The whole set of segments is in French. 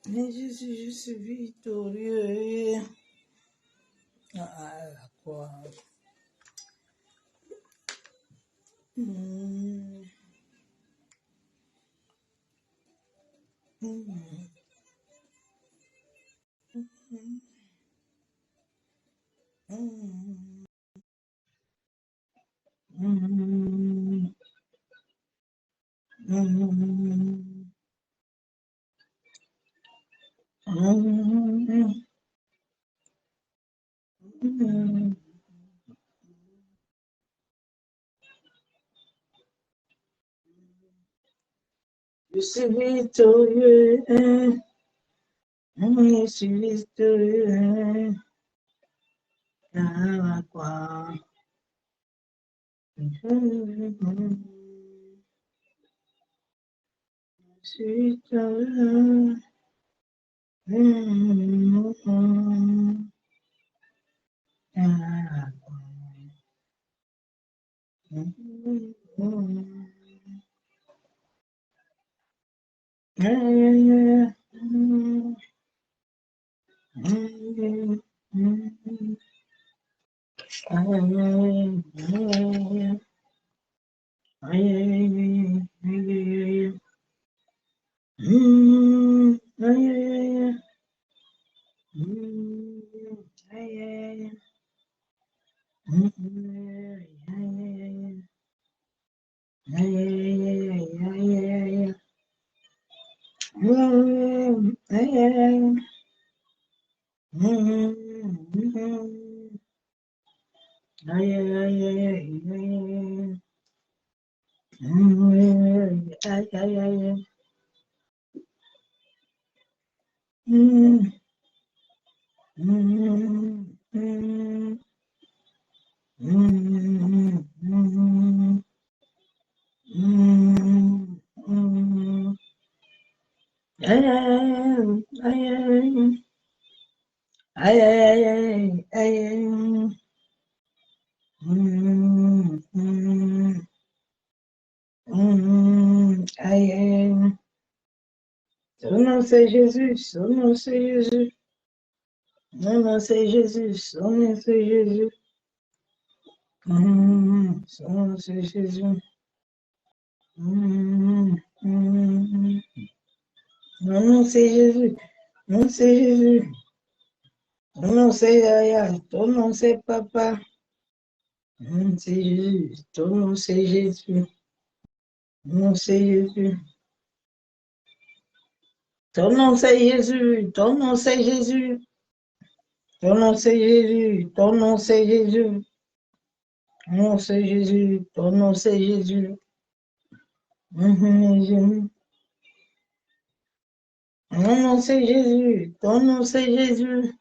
Mais Jésus, je suis victorieux. Ah, la croix. Mm, mm, mm, mm, mm, mm. Je suis victorieux. Je suis victorieux. À la croix. Je suis victorieux. À la croix. Yeah. Son nom c'est Jésus, son nom c'est Jésus, son nom c'est Jésus, son nom c'est Jésus, son nom c'est Jésus, son nom c'est Jésus, non c'est Jésus, ton nom c'est Yaya, ton nom c'est Papa, c'est Jésus, ton nom c'est Jésus, ton nom c'est Jésus, ton nom c'est Jésus, ton nom c'est Jésus, ton nom c'est Jésus, ton nom c'est Jésus. Ton nom c'est Jésus, ton nom c'est Jésus. Ton nom c'est Jésus, ton nom c'est Jésus.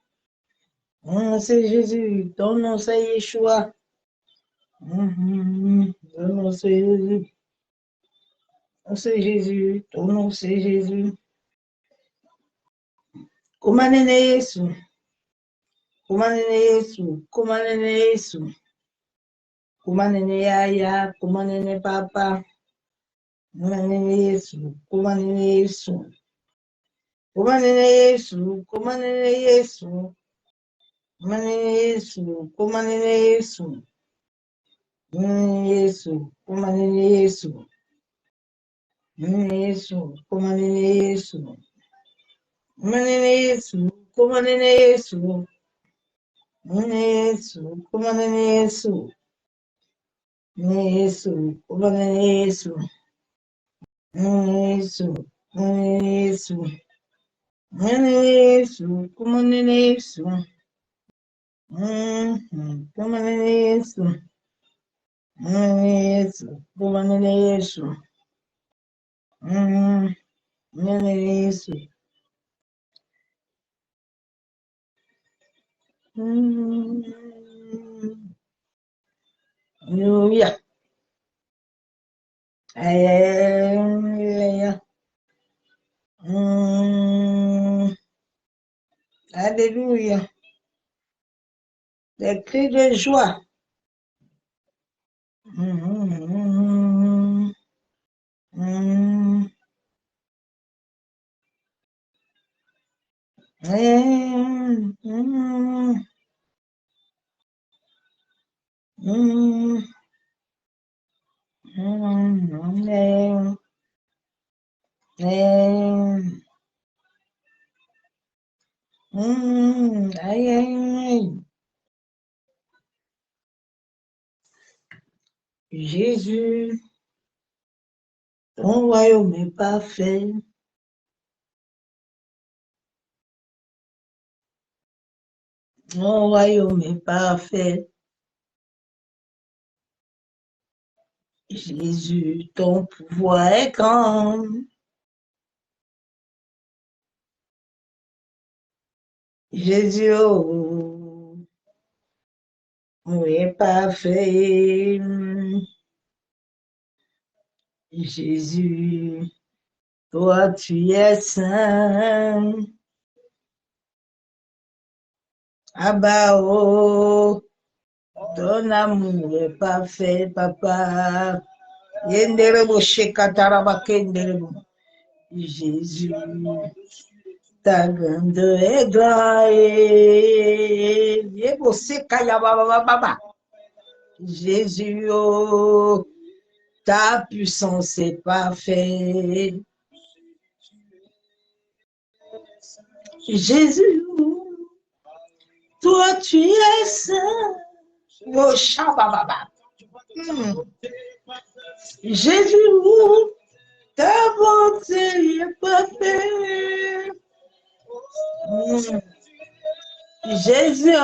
Ton nom c'est Jésus, ton nom c'est Yeshua. Ton nom c'est Jésus. Ton nom c'est Jésus, ton nom c'est Jésus. Kumanene Yesu, kumanene Yesu, kumanene Yesu. Kumanene Yaya, kumanene Papa. Kumanene Yesu, kumanene Yesu. Kumanene Yesu, kumanene Yesu. Kumanene Yesu, kumanene Yesu. Kumanene Yesu, kumanene Yesu. Kumanene Yesu, kumanene Yesu. Kumanene Yesu, kumanene Yesu. Kumanene Yesu, kumanene Yesu. Kumanene Yesu, kumanene Yesu. Kumanene Yesu, kumanene Yesu. Kumanene Yesu, kumanene Yesu. Kumanene Yesu. Kumanene Yesu, kumanene Yesu. Kumanene Yesu. Hallelujah. Hallelujah. Alléluia. Des cris de joie. Mm, mm, mm, mm, aïe, aïe. Jésus, ton royaume est parfait. Ton royaume est parfait. Jésus, ton pouvoir est grand. Jésus, oh, est parfait. Jésus, toi tu es saint. Abba, oh, ton amour est parfait, papa. Yenderebo shekataraba kenderebo. Jésus, ta grandeur est grande. Yebo sekaya baba baba. Jésus, oh, ta puissance est parfaite. Jésus, toi tu es saint. Oh, shabababa. Jésus, ta bonté est parfaite. Jésus,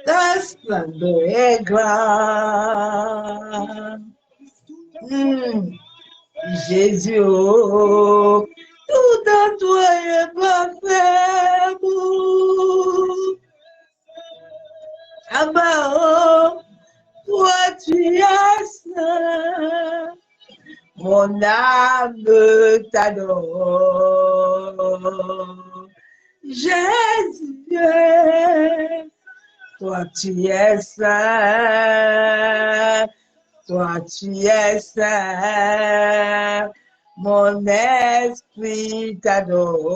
ta splendeur est grande. Jésus, oh, tout en toi est parfait. Abba, oh, toi tu es saint. Mon âme t'adore. Jésus, toi tu es saint. Toi tu es saint. Mon esprit t'adore.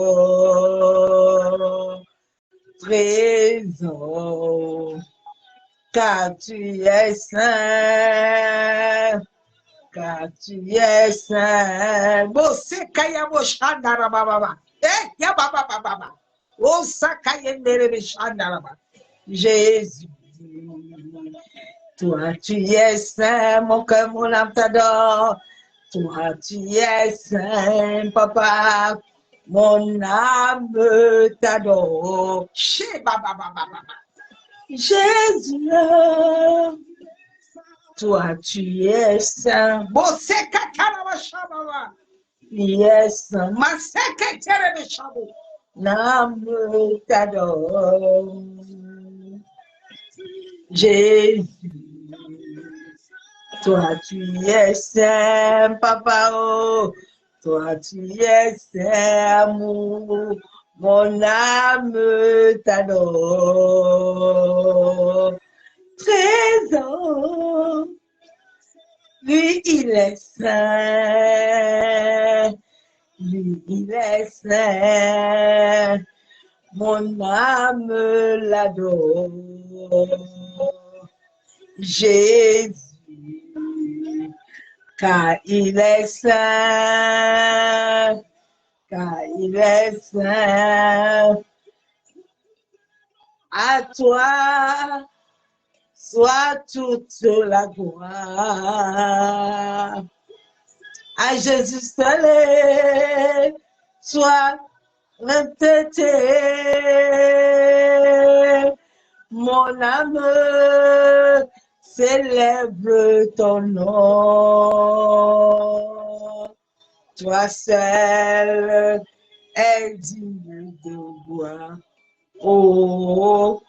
Trésor, car tu es saint. Car tu es saint. Bose kaya bo shandara baba. Ya baba baba. O sakaya nere shandara baba. Jésus, toi tu es saint, mon cœur, mon âme t'adore. Toi tu es saint, papa. Mon âme t'adore. Chez baba baba. Jésus, toi tu es saint. Boseka Kalabashababa. Yes, Maseka Terebeshabu. L'âme t'adore. Jésus, toi tu es saint, papa. Oh. Toi tu es saint, amour. Mon âme t'adore. Trésor, lui il est saint, lui il est saint, mon âme l'adore. Jésus, car il est saint, car il est saint. À toi soit toute la gloire. À Jésus seul, soit l'entêté. Mon âme célèbre ton nom. Toi seul es digne de gloire. Oh,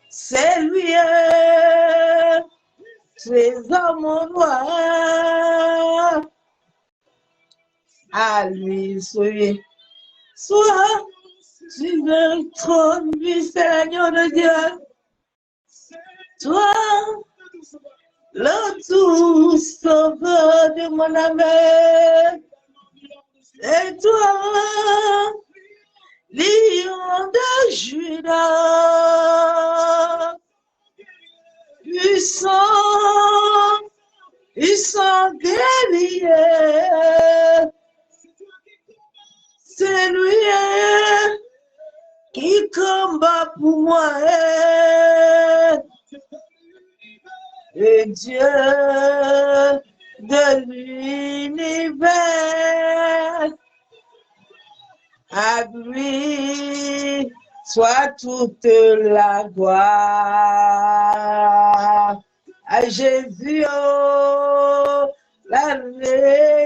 c'est lui, trésor mon roi. À lui, soyez, soit sur le trône du Seigneur de Dieu. Toi, le tout sauveur de mon âme. Et toi, Lion de Judas, puissant guerrier, c'est lui qui combat pour moi. Et Dieu de l'univers, à lui soit toute la gloire. À Jésus, oh, la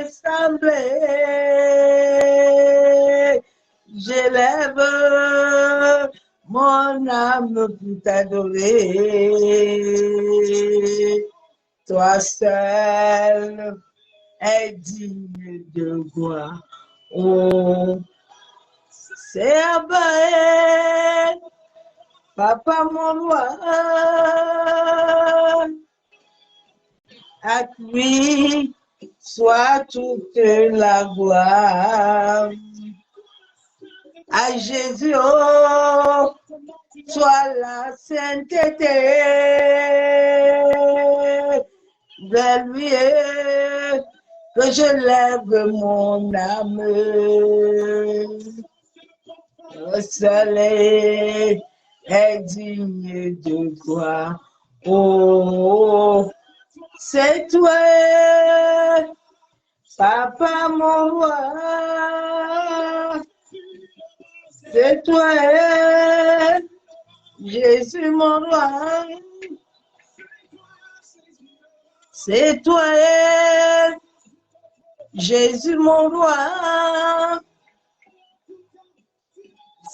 ressemblée, j'élève mon âme pour t'adorer. Toi seul est digne de gloire. Oh, c'est Abba, Papa mon roi, à lui soit toute la gloire. À Jésus, oh, soit la sainteté. Vers lui que je lève mon âme. Le soleil est digne de gloire. Oh, c'est toi, Papa mon roi. C'est toi, Jésus mon roi. C'est toi, Jésus mon roi.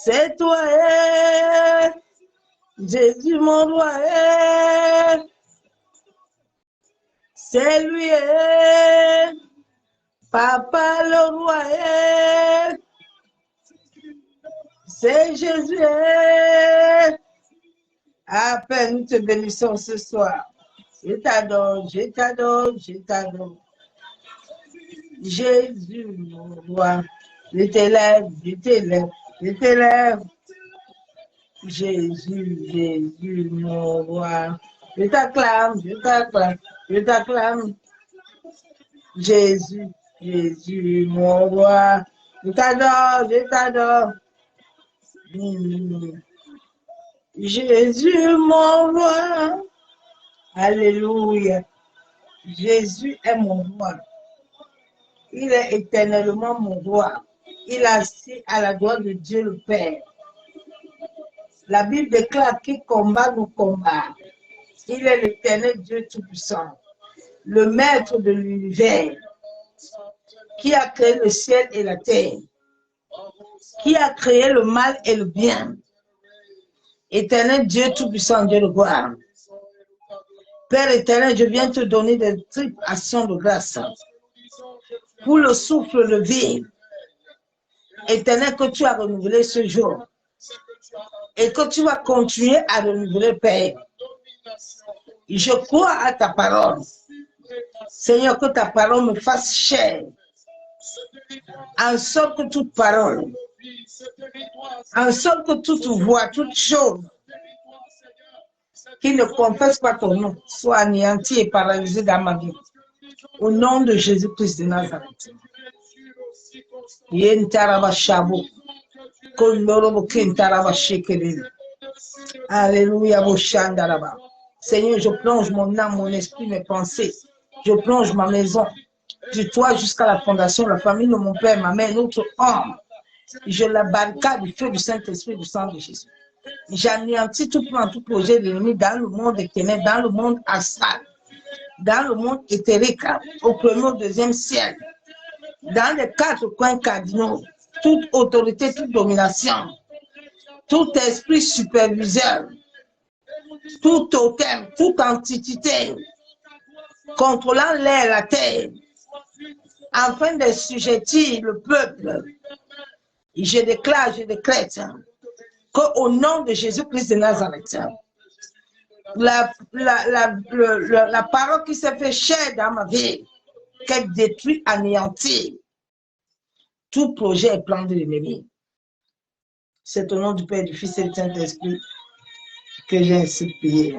C'est toi, Jésus mon roi. C'est lui, Papa le roi. C'est Jésus. À peine nous te bénissons ce soir. Je t'adore, je t'adore, je t'adore. Jésus, mon roi, je t'élève, je t'élève, je t'élève. Jésus, Jésus, mon roi, je t'acclame, je t'acclame, je t'acclame. Jésus, Jésus, mon roi, je t'adore, je t'adore. Jésus, mon roi. Alléluia. Jésus est mon roi. Il est éternellement mon roi. Il est assis à la droite de Dieu le Père. La Bible déclare qu'il combat nos combats. Il est l'éternel Dieu Tout-Puissant, le maître de l'univers, qui a créé le ciel et la terre, qui a créé le mal et le bien. Éternel Dieu Tout-Puissant, Dieu de gloire. Père éternel, je viens te donner des triples actions de grâce pour le souffle de vie. Éternel, que tu as renouvelé ce jour et que tu vas continuer à renouveler, Père. Je crois à ta parole. Seigneur, que ta parole me fasse chair, en sorte que toute parole, en sorte que toute voix, toute chose qui ne confesse pas ton nom soit anéantie et paralysée dans ma vie. Au nom de Jésus-Christ de Nazareth. Alléluia. Seigneur, je plonge mon âme, mon esprit, mes pensées. Je plonge ma maison, du toit jusqu'à la fondation, la famille de mon père, ma mère, notre homme. Je la barricade du feu du Saint-Esprit, du sang de Jésus. J'anéantis tout plan, tout projet de l'ennemi dans le monde éternel, dans le monde astral, dans le monde éthérique, au premier, au deuxième ciel, dans les quatre coins cardinaux, toute autorité, toute domination, tout esprit superviseur, tout totem, toute entité contrôlant l'air, la terre, afin d'assujettir le peuple. Je déclare, je décrète qu'au nom de Jésus-Christ de Nazareth, la parole qui s'est fait chair dans ma vie, qu'elle détruit, anéantit tout projet et plan de l'ennemi. C'est au nom du Père, du Fils et du Saint-Esprit que j'ai ainsi prié.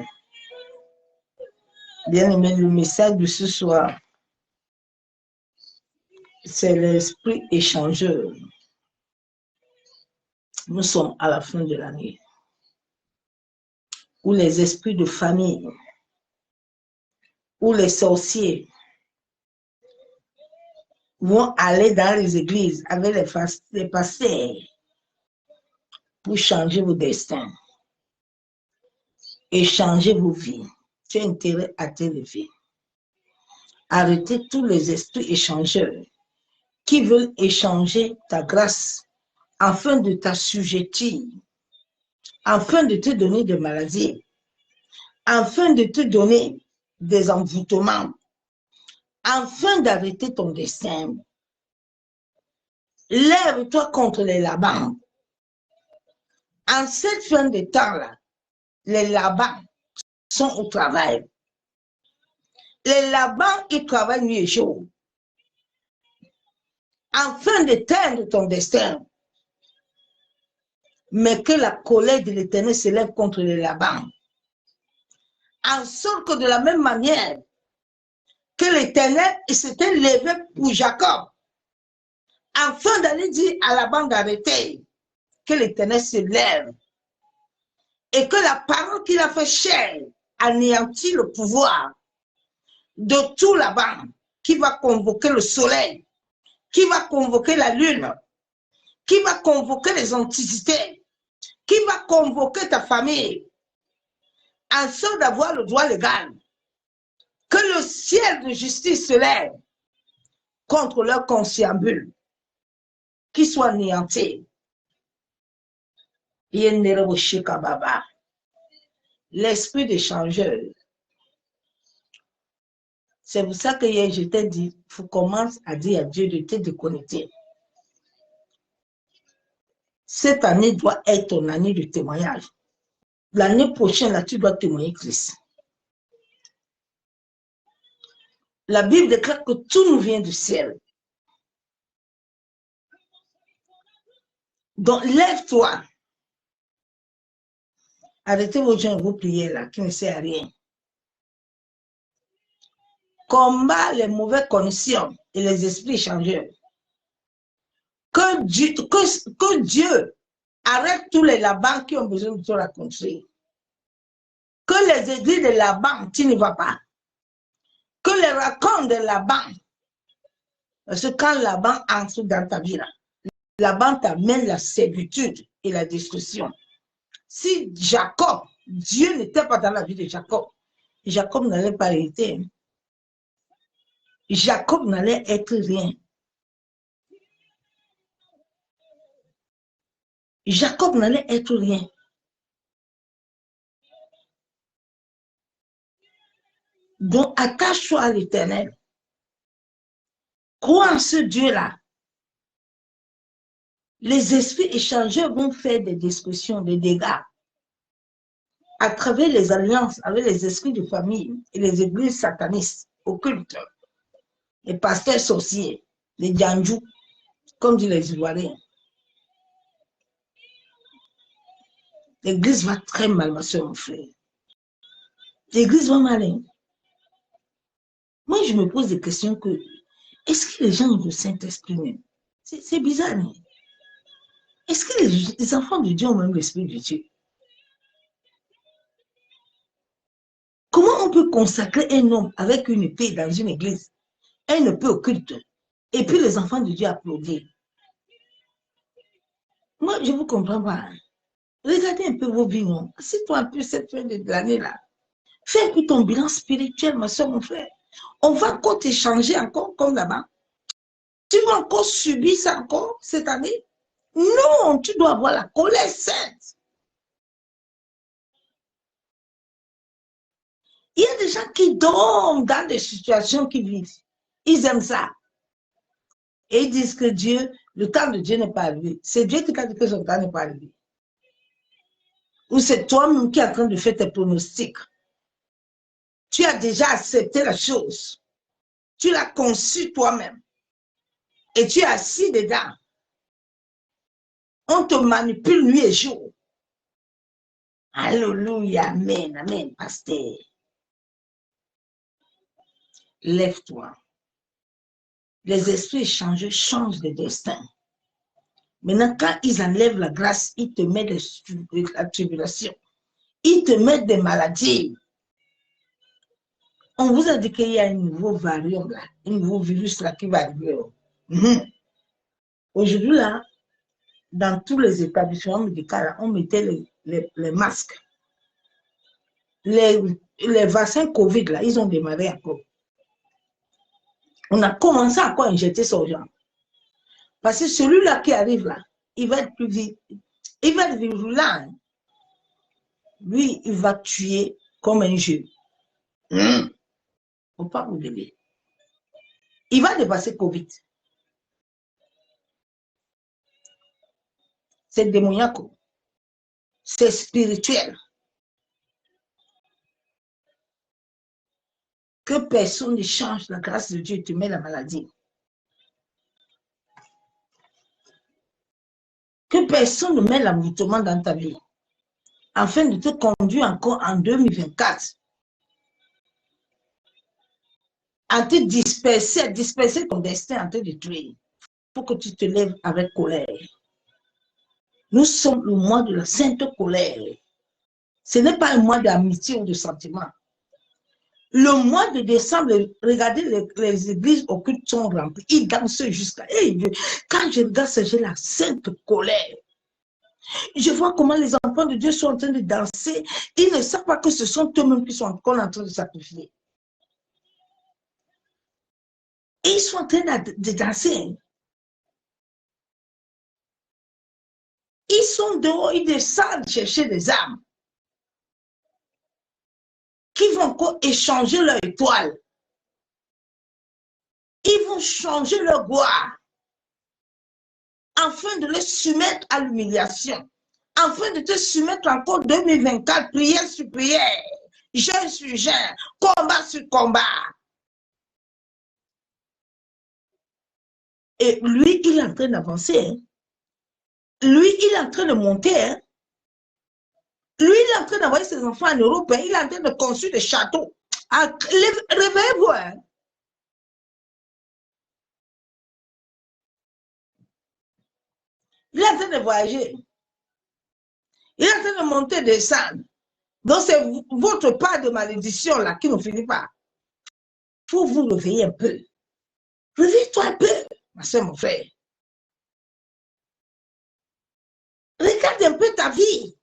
Bien-aimé, le message de ce soir, c'est l'esprit échangeur. Nous sommes à la fin de l'année, où les esprits de famille, où les sorciers vont aller dans les églises avec les pasteurs pour changer vos destins et changer vos vies. Tu as intérêt à t'élever. Arrêtez tous les esprits échangeurs qui veulent échanger ta grâce afin de t'assujettir, afin de te donner des maladies, afin de te donner des envoûtements, afin d'arrêter ton destin. Lève-toi contre les Labans. En cette fin de temps-là, les Labans sont au travail. Les Labans, ils travaillent nuit et jour afin d'éteindre ton destin. Mais que la colère de l'Éternel s'élève contre les Labans. En sorte que de la même manière que l'Éternel s'était levé pour Jacob, afin d'aller dire à Laban d'arrêter, que l'Éternel se lève et que la parole qu'il a fait chair anéantit le pouvoir de tout Laban, qui va convoquer le soleil, qui va convoquer la lune, qui va convoquer les antiquités, qui va convoquer ta famille, en sorte d'avoir le droit légal, que le ciel de justice se lève contre leur conciliabule, qui soit anéanti. L'esprit d'échangeur. C'est pour ça que hier, je t'ai dit, il faut commencer à dire à Dieu de te déconnecter. Cette année doit être ton année de témoignage. L'année prochaine, là, tu dois témoigner Christ. La Bible déclare que tout nous vient du ciel. Donc, lève-toi. Arrêtez vos gens et vos prières là, qui ne servent à rien. Combat les mauvaises connexions et les esprits changeurs. Que Dieu arrête tous les Labans qui ont besoin de te raconter. Que les églises de Laban, tu n'y vas pas. Que les racontes de Laban, parce que quand Laban entre dans ta vie, Laban t'amène la servitude et la destruction. Si Jacob, Dieu n'était pas dans la vie de Jacob, Jacob n'allait pas hériter. Jacob n'allait être rien. Jacob n'allait être rien. Donc, attache-toi à l'Éternel. Crois en ce Dieu-là. Les esprits échangeurs vont faire des discussions, des dégâts à travers les alliances avec les esprits de famille et les églises satanistes, occultes, les pasteurs sorciers, les djanjou, comme disent les Ivoiriens. L'église va très mal, ma soeur, mon frère. L'église va mal. Hein? Moi, je me pose des questions que, est-ce que les gens ont le Saint-Esprit même? C'est bizarre. Hein? Est-ce que les enfants de Dieu ont même l'Esprit de Dieu? Comment on peut consacrer un homme avec une épée dans une église, un épée occulte, et puis les enfants de Dieu applaudissent? Moi, je ne vous comprends pas. Regardez un peu vos vies, non? Assieds-toi un peu cette fin de l'année-là. Fais un peu ton bilan spirituel, ma soeur, mon frère. On va encore t'échanger encore comme là-bas. Tu vas encore subir ça encore cette année? Non, tu dois avoir la colère sainte. Il y a des gens qui dorment dans des situations qu'ils vivent. Ils aiment ça. Et ils disent que Dieu, le temps de Dieu n'est pas arrivé. C'est Dieu qui t'a dit que son temps n'est pas arrivé. Ou c'est toi-même qui es en train de faire tes pronostics. Tu as déjà accepté la chose. Tu l'as conçue toi-même. Et tu es assis dedans. On te manipule nuit et jour. Alléluia, amen, amen, pasteur. Lève-toi. Les esprits échangés changent de destin. Maintenant, quand ils enlèvent la grâce, ils te mettent de la tribulation. Ils te mettent des maladies. On vous a dit qu'il y a un nouveau variant, là, un nouveau virus là, qui va arriver. Aujourd'hui, là, dans tous les établissements médicaux, on mettait les masques. Les vaccins Covid, là, ils ont démarré encore. On a commencé à quoi injecter ça aux gens. Parce que celui-là qui arrive là, il va être plus vite. Il va être virulent. Lui, il va tuer comme un jeu. Il ne faut pas oublier. Il va dépasser Covid. C'est démoniaque. C'est spirituel. Que personne ne change la grâce de Dieu, te met la maladie. Que personne ne met l'avortement dans ta vie, afin de te conduire encore en 2024, à te disperser ton destin, à te détruire, pour que tu te lèves avec colère. Nous sommes le mois de la sainte colère. Ce n'est pas un mois d'amitié ou de sentiment. Le mois de décembre, regardez, les églises occultes sont remplies. Ils dansent jusqu'à... Quand je regarde ça, j'ai la sainte colère. Je vois comment les enfants de Dieu sont en train de danser. Ils ne savent pas que ce sont eux-mêmes qui sont encore en train de sacrifier. Et ils sont en train de danser. Ils sont dehors, ils descendent chercher des âmes qui vont encore échanger leur étoile. Ils vont changer leur gloire afin de les soumettre à l'humiliation, afin de te soumettre encore 2024, prière sur prière, jeûne sur jeûne, combat sur combat. Et lui, il est en train d'avancer. Hein. Lui, il est en train de monter. Hein. Lui, il est en train d'envoyer ses enfants en Europe. Hein. Il est en train de construire des châteaux. Réveillez-vous. Hein. Il est en train de voyager. Il est en train de monter, descendre. Donc, c'est votre part de malédiction là qui ne finit pas. Il faut vous réveiller un peu. Réveille-toi un peu, ma soeur, mon frère. Regarde un peu ta vie.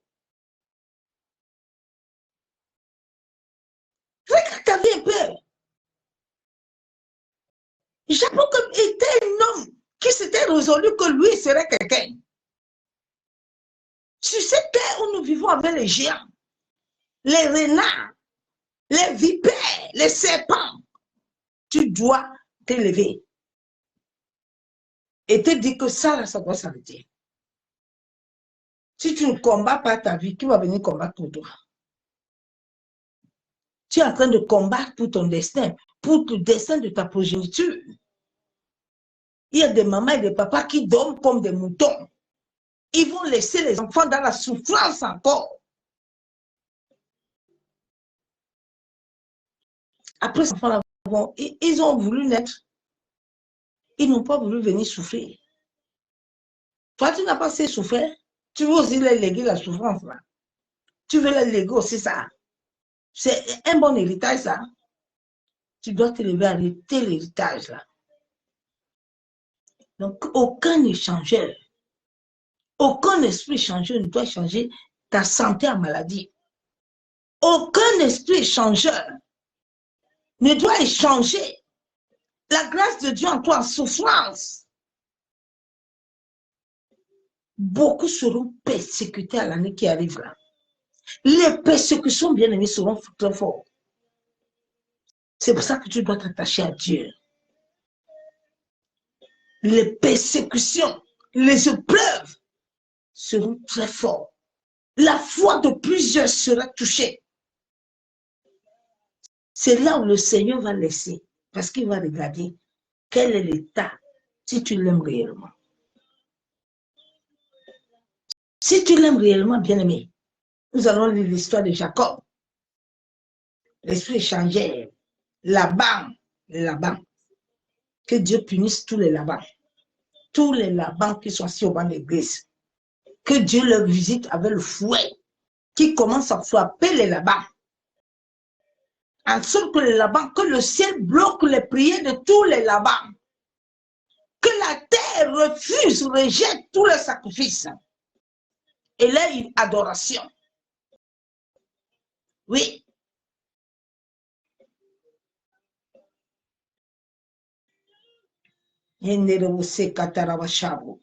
Regarde ta vie un peu. Jacob était un homme qui s'était résolu que lui serait quelqu'un. Sur cette terre où nous vivons avec les géants, les renards, les vipères, les serpents, tu dois t'élever et te dire que ça doit s'arrêter. Si tu ne combats pas ta vie, qui va venir combattre pour toi? Tu es en train de combattre pour ton destin, pour le destin de ta progéniture. Il y a des mamans et des papas qui dorment comme des moutons. Ils vont laisser les enfants dans la souffrance encore. Après, ces enfants-là, ils ont voulu naître. Ils n'ont pas voulu venir souffrir. Toi, tu n'as pas assez souffert. Tu veux aussi les léguer la souffrance, là. Tu veux les léguer aussi ça. C'est un bon héritage, ça. Tu dois te lever à arrêter l'héritage, là. Donc, aucun échangeur, aucun esprit échangeur ne doit changer ta santé en maladie. Aucun esprit échangeur ne doit échanger la grâce de Dieu en toi en souffrance. Beaucoup seront persécutés à l'année qui arrive là. Les persécutions, bien aimées, seront très fortes. C'est pour ça que tu dois t'attacher à Dieu. Les persécutions, les épreuves seront très fortes. La foi de plusieurs sera touchée. C'est là où le Seigneur va laisser, parce qu'il va regarder quel est l'état, si tu l'aimes réellement. Si tu l'aimes réellement, bien-aimé, nous allons lire l'histoire de Jacob. L'esprit échangeur, Laban, que Dieu punisse tous les Laban. Tous les Laban qui sont assis au banc d'église. Que Dieu leur visite avec le fouet qui commence à frapper les Laban. En sorte que les Laban, que le ciel bloque les prières de tous les Laban. Que la terre refuse, rejette tous les sacrifices. Et là, une adoration. Oui. Yenderabuse katarabashabu.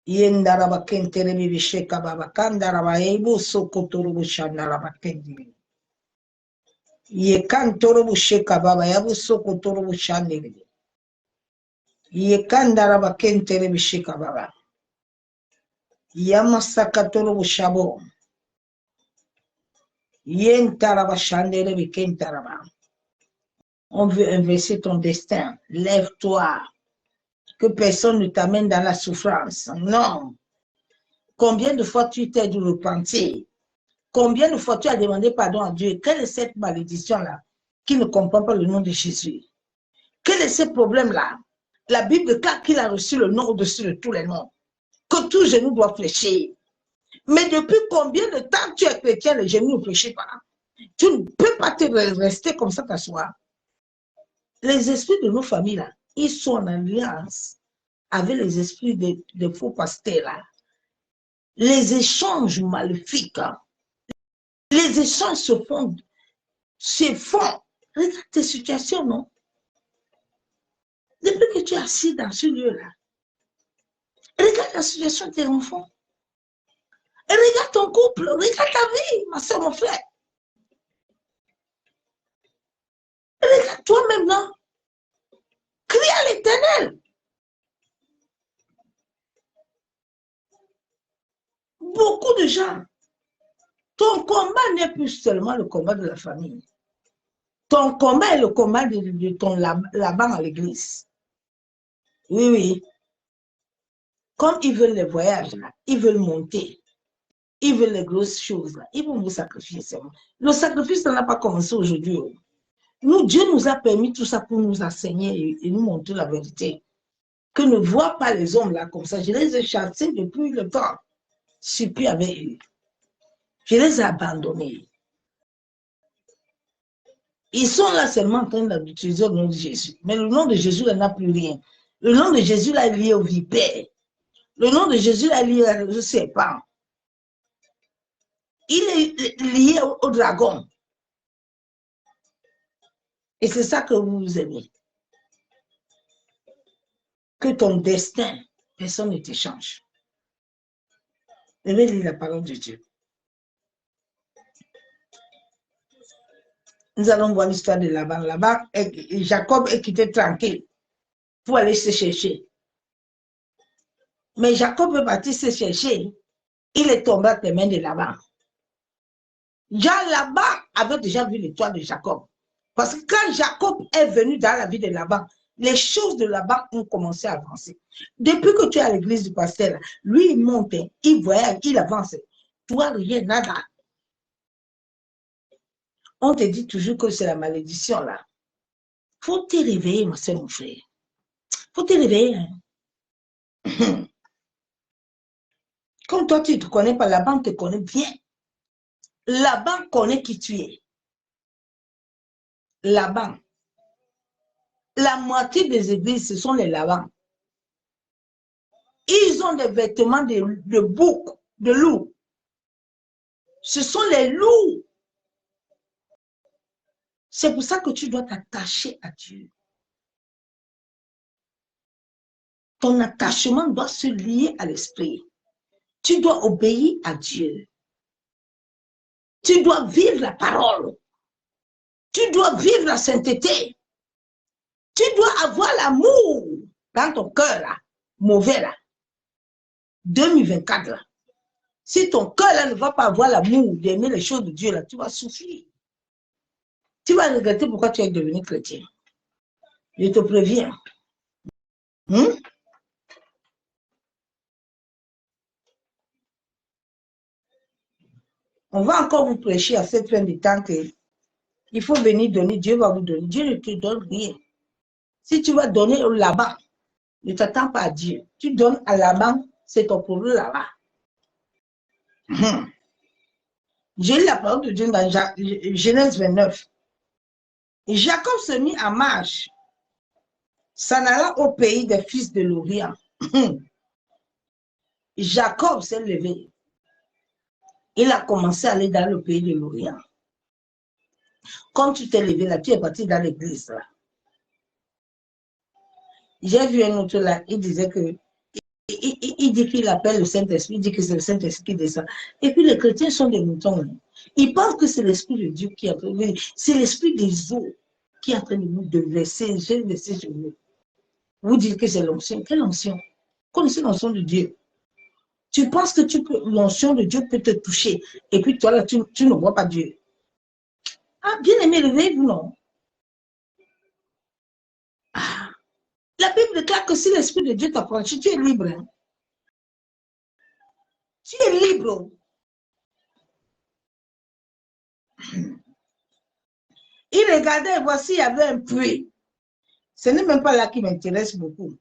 Yendaraba kenterebi bisheka baba kandaraba ebu sokotorubu shandaraba kendi. Ye kantorobu sheka baba yabu sokotorubu shandiri. Ye kandaraba kenterebi sheka baba. Yamasakatorubu shabo. Yentaraba shanderebi kentaraba. On veut inverser ton destin. Lève-toi. Que personne ne t'amène dans la souffrance. Non. Combien de fois tu t'es dû repentir? Combien de fois tu as demandé pardon à Dieu? Quelle est cette malédiction-là qui ne comprend pas le nom de Jésus? Quel est ce problème-là? La Bible déclare qu'il a reçu le nom au-dessus de tous les noms. Que tout genou doit fléchir. Mais depuis combien de temps tu es chrétien, les genoux ne fléchissent pas? Tu ne peux pas te rester comme ça t'asseoir. Les esprits de nos familles, là, ils sont en alliance avec les esprits des faux pasteurs. Là. Les échanges maléfiques, les échanges se font. Regarde tes situations, non? Depuis que tu es assis dans ce lieu-là, regarde la situation de tes enfants. Regarde ton couple, regarde ta vie, ma soeur, mon frère. Regarde toi maintenant. Crie à l'Éternel. Beaucoup de gens, ton combat n'est plus seulement le combat de la famille. Ton combat est le combat de ton Laban à l'église. Oui, oui. Comme ils veulent les voyages, là, ils veulent monter. Ils veulent les grosses choses, là. Ils vont vous sacrifier seulement. Le sacrifice n'a pas commencé aujourd'hui. Nous, Dieu nous a permis tout ça pour nous enseigner et nous montrer la vérité. Que ne voient pas les hommes là comme ça. Je les ai chassés depuis le temps. Je suis plus avec eux. Je les ai abandonnés. Ils sont là seulement en train d'utiliser le nom de Jésus. Mais le nom de Jésus là n'a plus rien. Le nom de Jésus là est lié au vipère. Le nom de Jésus là est lié au serpent. Il est lié au dragon. Et c'est ça que vous aimez. Que ton destin, personne ne t'échange. Je vais lire la parole de Dieu. Nous allons voir l'histoire de Laban. Laban, Jacob est quitté tranquille pour aller se chercher. Mais Jacob est parti se chercher. Il est tombé à les mains de Laban. Laban avait déjà vu l'étoile de Jacob. Parce que quand Jacob est venu dans la vie de Laban, les choses de Laban ont commencé à avancer. Depuis que tu es à l'église du pasteur, lui, il monte, il voyage, il avance. Toi, rien, nada. On te dit toujours que c'est la malédiction, là. Faut te réveiller, ma soeur, mon frère. Faut te réveiller. Hein. Comme toi, tu ne te connais pas, la banque te connaît bien. La banque connaît qui tu es. La banque. La moitié des églises, ce sont les lavants. Ils ont des vêtements de bouc, de loup. Ce sont les loups. C'est pour ça que tu dois t'attacher à Dieu. Ton attachement doit se lier à l'esprit. Tu dois obéir à Dieu. Tu dois vivre la parole. Tu dois vivre la sainteté. Tu dois avoir l'amour dans ton cœur, là, mauvais, là. 2024, là. Si ton cœur, là, ne va pas avoir l'amour d'aimer les choses de Dieu, là, tu vas souffrir. Tu vas regretter pourquoi tu es devenu chrétien. Je te préviens. On va encore vous prêcher à cette fin de temps qu'il faut venir donner, Dieu va vous donner. Dieu ne te donne rien. Si tu vas donner là-bas, ne t'attends pas à Dieu. Tu donnes à là-bas, c'est ton problème là-bas. J'ai lu la parole de Dieu dans Genèse 29. Et Jacob se mit en marche, s'en alla au pays des fils de l'Orient. Jacob s'est levé. Il a commencé à aller dans le pays de l'Orient. Quand tu t'es levé là, tu es parti dans l'église là. J'ai vu un autre là, il disait que il dit qu'il appelle le Saint-Esprit, il dit que c'est le Saint-Esprit qui descend. Et puis les chrétiens sont des moutons. Ils pensent que c'est l'Esprit de Dieu qui est en train de... C'est l'Esprit des eaux qui est en train de vous verser sur vous. Vous dites que c'est l'onction. Quelle onction? Connaissez l'onction de Dieu. Tu penses que l'onction de Dieu peut te toucher. Et puis toi là, tu ne vois pas Dieu. Ah, bien aimé, réveillez-vous, non? Ah. La Bible déclare que si l'Esprit de Dieu t'affranchit, tu es libre. Hein? Tu es libre. Il regardait et voici, il y avait un puits. Ce n'est même pas là qui m'intéresse beaucoup.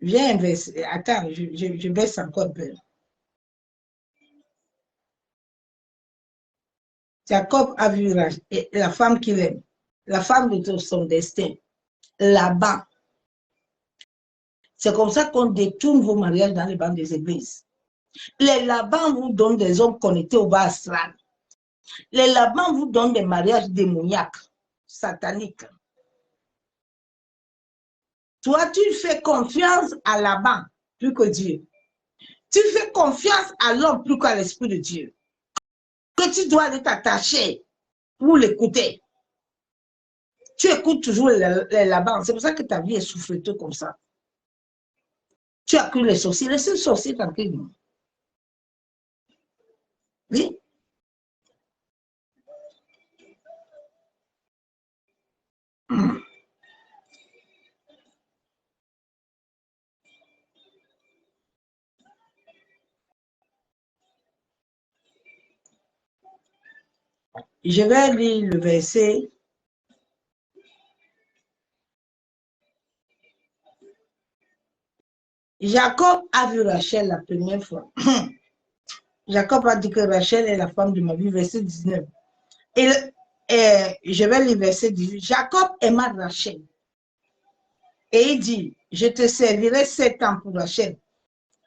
Viens inverser. Attends, je baisse encore un peu. Jacob a vu la femme qu'il aime, la femme de son destin, là-bas. C'est comme ça qu'on détourne vos mariages dans les bancs des églises. Les Labans vous donnent des hommes connectés au bas astral. Les Labans vous donnent des mariages démoniaques, sataniques. Toi, tu fais confiance à Laban plus que Dieu. Tu fais confiance à l'homme plus qu'à l'Esprit de Dieu. Que tu dois aller t'attacher pour l'écouter. Tu écoutes toujours les Labans. C'est pour ça que ta vie est souffleteuse comme ça. Tu as cru les sorciers. Laissez les sorciers tranquilles. Oui. Je vais lire le verset. Jacob a vu Rachel la première fois. Jacob a dit que Rachel est la femme de ma vie, verset 19. Et je vais lire verset 18. Jacob aima Rachel. Et il dit, je te servirai 7 ans pour Rachel,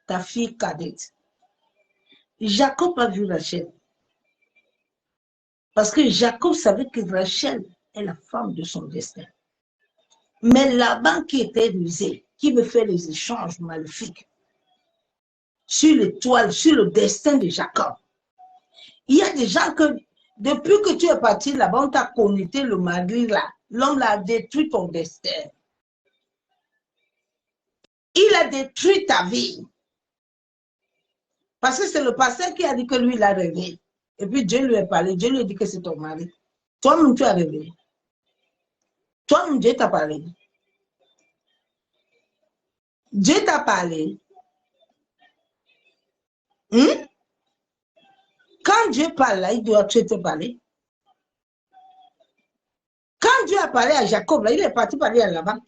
ta fille cadette. Jacob a vu Rachel. Parce que Jacob savait que Rachel est la femme de son destin. Mais Laban qui était rusé, qui veut faire les échanges maléfiques sur l'étoile, sur le destin de Jacob. Il y a des gens que, depuis que tu es parti là-bas, on t'a connecté le mari là. L'homme a détruit ton destin. Il a détruit ta vie. Parce que c'est le pasteur qui a dit que lui, il a rêvé. Et puis Dieu lui a parlé. Dieu lui a dit que c'est ton mari. Toi-même, tu as rêvé. Toi-même, Dieu t'a parlé. Dieu t'a parlé. Quand Dieu parle là, il doit te parler. Quand Dieu a parlé à Jacob, là, il est parti parler à Laban.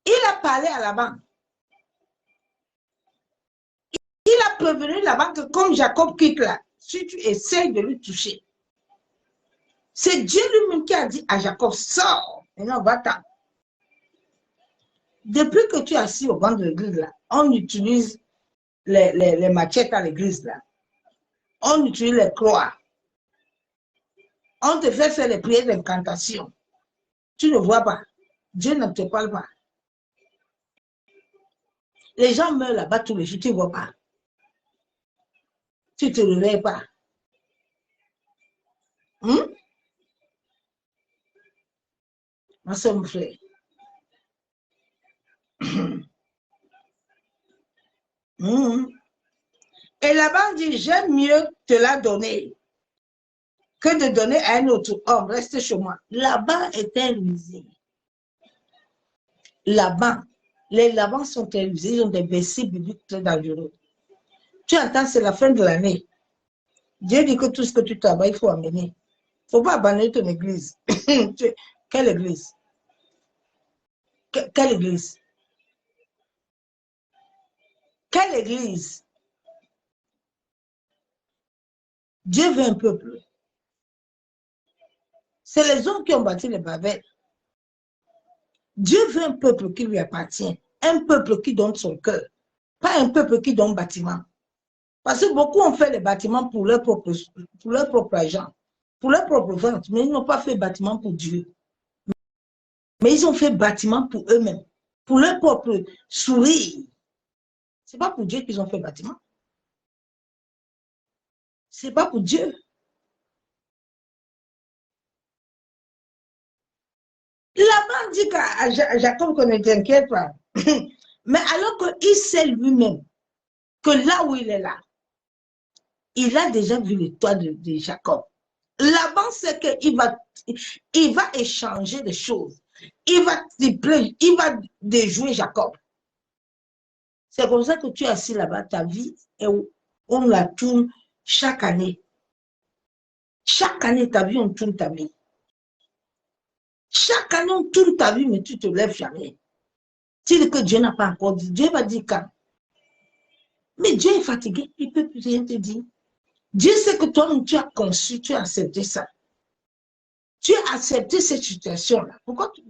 Il a parlé à Laban. Il a prévenu Laban que comme Jacob quitte là, si tu essaies de lui toucher, c'est Dieu lui-même qui a dit à Jacob, sors, et non, va-t'en. Depuis que tu es assis au banc de l'église là, on utilise les machettes à l'église là. On utilise les croix. On te fait faire les prières d'incantation. Tu ne vois pas. Dieu ne te parle pas. Les gens meurent là-bas tous les jours, tu ne vois pas. Tu ne te réveilles pas. Ma soeur, mon frère. Et là-bas, on dit, j'aime mieux te la donner que de donner à un autre homme. Reste chez moi. Là-bas était rusé. Là-bas Les lavants sont télévisés, ils ont des versets bibliques très dangereux. Tu entends, c'est la fin de l'année. Dieu dit que tout ce que tu travailles, il faut amener. Il ne faut pas abandonner ton église. Quelle église? Quelle église? Quelle église? Dieu veut un peuple. C'est les hommes qui ont bâti les Babel. Dieu veut un peuple qui lui appartient. Un peuple qui donne son cœur. Pas un peuple qui donne bâtiment. Parce que beaucoup ont fait les bâtiments pour leur propre argent, pour leur propre vente, mais ils n'ont pas fait bâtiment pour Dieu. Mais ils ont fait bâtiment pour eux-mêmes, pour leur propre sourire. Ce n'est pas pour Dieu qu'ils ont fait bâtiment. Ce n'est pas pour Dieu. Laban dit à Jacob qu'on ne t'inquiète pas. Mais alors qu'il sait lui-même que là où il est là, il a déjà vu le toit de Jacob. Laban sait qu'il va échanger des choses. Il va déjouer Jacob. C'est comme ça que tu es assis là-bas, ta vie, et on la tourne chaque année. Chaque année, ta vie, on tourne ta vie. Chaque année, on tourne ta vie, mais tu ne te lèves jamais. Tu dis que Dieu n'a pas encore dit. Dieu va dire quand. Mais Dieu est fatigué, il ne peut plus rien te dire. Dieu sait que toi, tu as conçu, tu as accepté ça. Tu as accepté cette situation-là. Pourquoi tu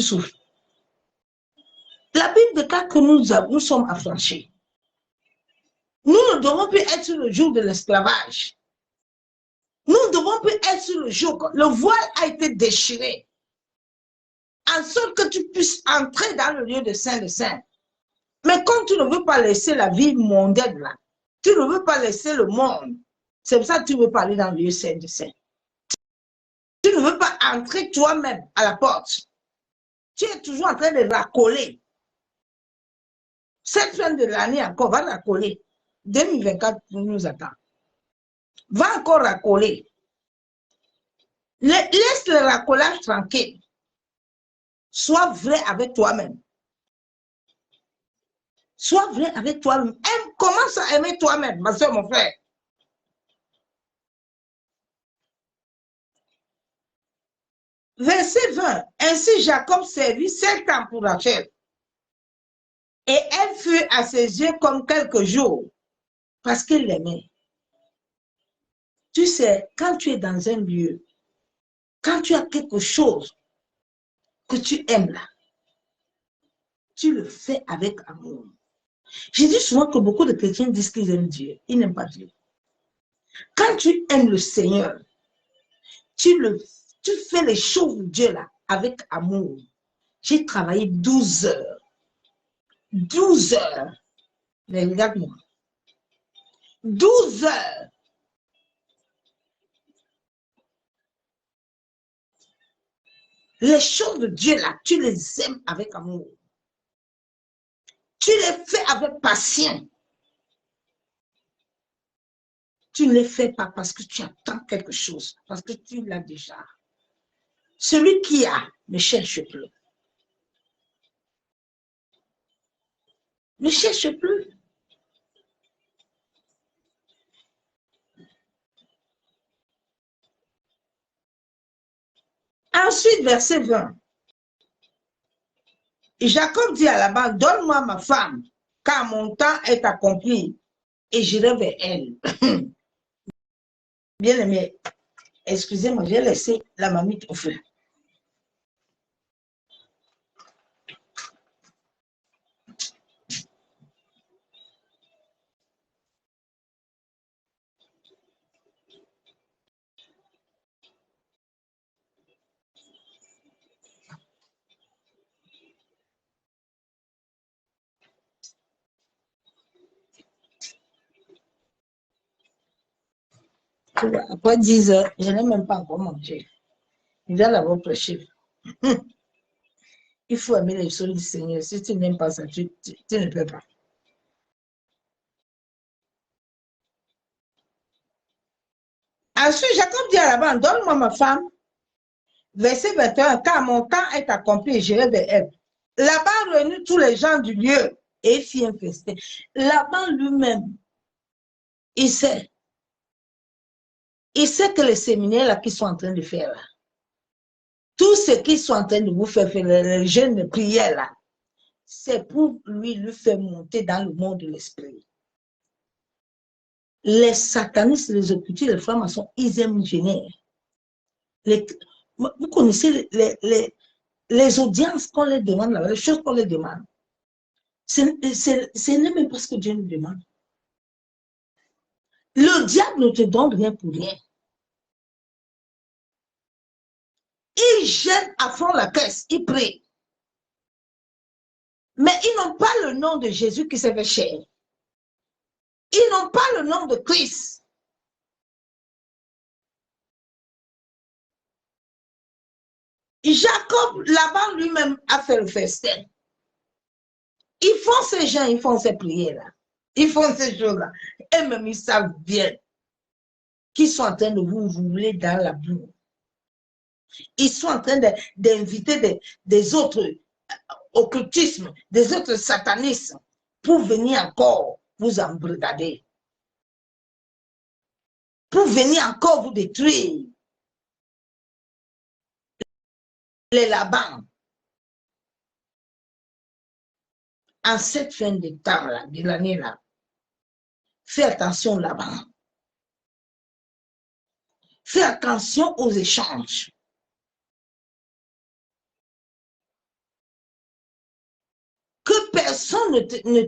souffres? La Bible déclare que nous sommes affranchis. Nous ne devons plus être sur le jour de l'esclavage. Nous ne devons plus être sur le jour. Le voile a été déchiré. En sorte que tu puisses entrer dans le lieu de Saint de Saint. Mais quand tu ne veux pas laisser la vie mondaine là, tu ne veux pas laisser le monde, c'est pour ça que tu veux pas aller dans le lieu Saint de Saint. Tu ne veux pas entrer toi-même à la porte. Tu es toujours en train de racoler. Cette fin de l'année encore, va racoler. 2024 nous attend. Va encore racoler. Laisse le racolage tranquille. Sois vrai avec toi-même. Sois vrai avec toi-même. Commence à aimer toi-même, ma soeur, mon frère. Verset 20. Ainsi Jacob servit 7 ans pour Rachel. Et elle fut à ses yeux comme quelques jours, parce qu'il l'aimait. Tu sais, quand tu es dans un lieu, quand tu as quelque chose que tu aimes là, tu le fais avec amour. Je dis souvent que beaucoup de chrétiens disent qu'ils aiment Dieu. Ils n'aiment pas Dieu. Quand tu aimes le Seigneur, tu fais les choses de Dieu là avec amour. J'ai travaillé 12 heures. 12 heures. Mais regarde-moi. 12 heures. Les choses de Dieu là, tu les aimes avec amour. Tu les fais avec patience. Tu ne les fais pas parce que tu attends quelque chose, parce que tu l'as déjà. Celui qui a ne cherche plus. Ne cherche plus. Ensuite, verset 20. Et Jacob dit à Laban, donne-moi ma femme, car mon temps est accompli, et j'irai vers elle. Bien aimé, excusez-moi, j'ai laissé la mamie au feu. Après 10 heures, je n'ai même pas encore mangé. Il doit l'avoir prêché. Il faut aimer les choses du Seigneur. Si tu n'aimes pas ça, tu ne peux pas. Ensuite, Jacob dit à Laban, donne-moi ma femme. Verset 21, car mon temps est accompli, j'irai vers elle. Laban réunit tous les gens du lieu et fit un festin. Laban lui-même, il sait que les séminaires là qu'ils sont en train de faire là, tout ce qu'ils sont en train de vous faire, les jeunes de prière là, c'est pour lui faire monter dans le monde de l'esprit. Les satanistes, les occultistes, les francs-maçons, ils aiment gêner. Vous connaissez les audiences qu'on les demande, les choses qu'on les demande. Ce n'est même pas ce que Dieu nous demande. Le diable ne te donne rien pour rien. Ils gênent à fond la caisse, ils prient. Mais ils n'ont pas le nom de Jésus qui s'est fait chair. Ils n'ont pas le nom de Christ. Jacob, Laban lui-même a fait le festin. Ils font ces gens, ils font ces prières-là. Ils font ces choses-là. Et même ils savent bien qu'ils sont en train de vous rouler dans la boue. Ils sont en train d'inviter des autres occultismes, des autres satanismes pour venir encore vous embrigader. Pour venir encore vous détruire. Les Laban. En cette fin de temps-là, de l'année-là, fais attention là-bas. Fais attention aux échanges. Que personne ne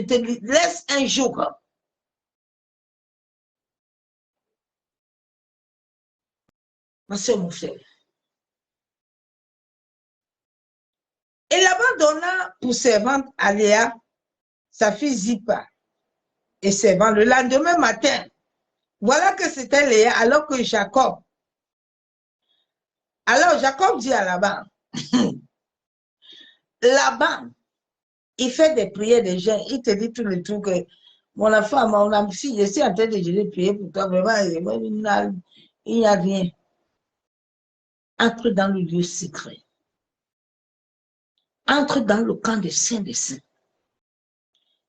te laisse un jour. Ma soeur, mon frère. Et Laban donna pour servante à Léa, sa fille Zipa, et servant le lendemain matin. Voilà que c'était Léa, alors que Jacob. Alors Jacob dit à Laban, Laban, il fait des prières des gens, il te dit tout le truc que mon enfant, mon fille, je suis en train de prier pour toi, vraiment, il n'y a rien. Entre dans le lieu secret. Entre dans le camp des saints des saints.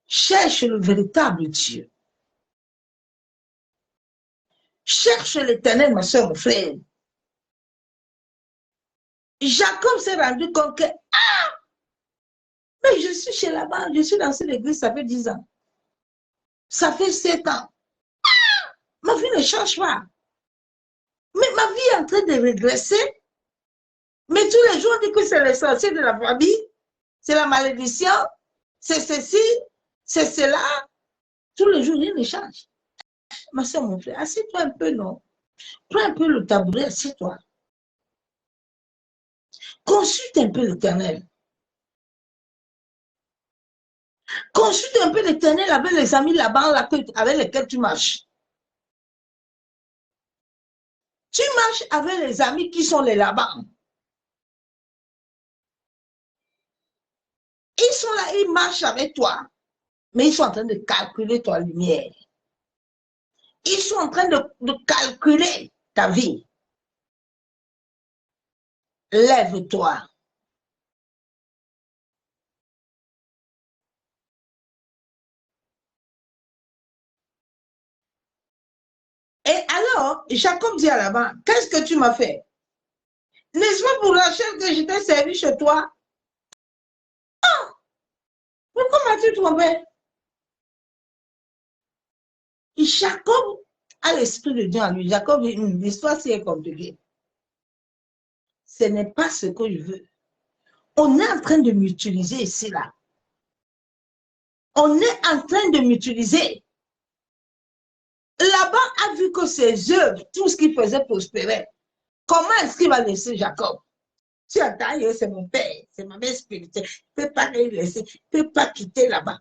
Cherche le véritable Dieu. Cherche l'Éternel, ma soeur, mon frère. Jacob s'est rendu compte que, mais je suis chez là-bas, je suis dans cette église, ça fait 10 ans. Ça fait 7 ans. Ma vie ne change pas. Mais ma vie est en train de régresser. Mais tous les jours, on dit que c'est l'essentiel de la famille, c'est la malédiction, c'est ceci, c'est cela. Tous les jours, rien ne change. Ma soeur, mon frère, assieds-toi un peu, non? Prends un peu le tabouret, assieds-toi. Consulte un peu l'Éternel. Consulte un peu l'Éternel avec les amis là-bas avec lesquels tu marches. Tu marches avec les amis qui sont les là-bas. Ils sont là, ils marchent avec toi, mais ils sont en train de calculer ta lumière. Ils sont en train de calculer ta vie. Lève-toi. Et alors, Jacob dit à Laban, qu'est-ce que tu m'as fait? N'est-ce pas pour la chair que je t'ai servi chez toi? Oh, pourquoi m'as-tu trompé? Et Jacob a l'esprit de Dieu en lui. Jacob dit, l'histoire si est compliquée. Ce n'est pas ce que je veux. On est en train de m'utiliser ici, là. On est en train de m'utiliser. Laban a vu que ses œuvres, tout ce qu'il faisait prospérer. Comment est-ce qu'il va laisser Jacob? Tu attends, c'est mon père, c'est ma mère spirituelle. Il ne peut pas le laisser, il ne peut pas quitter là-bas.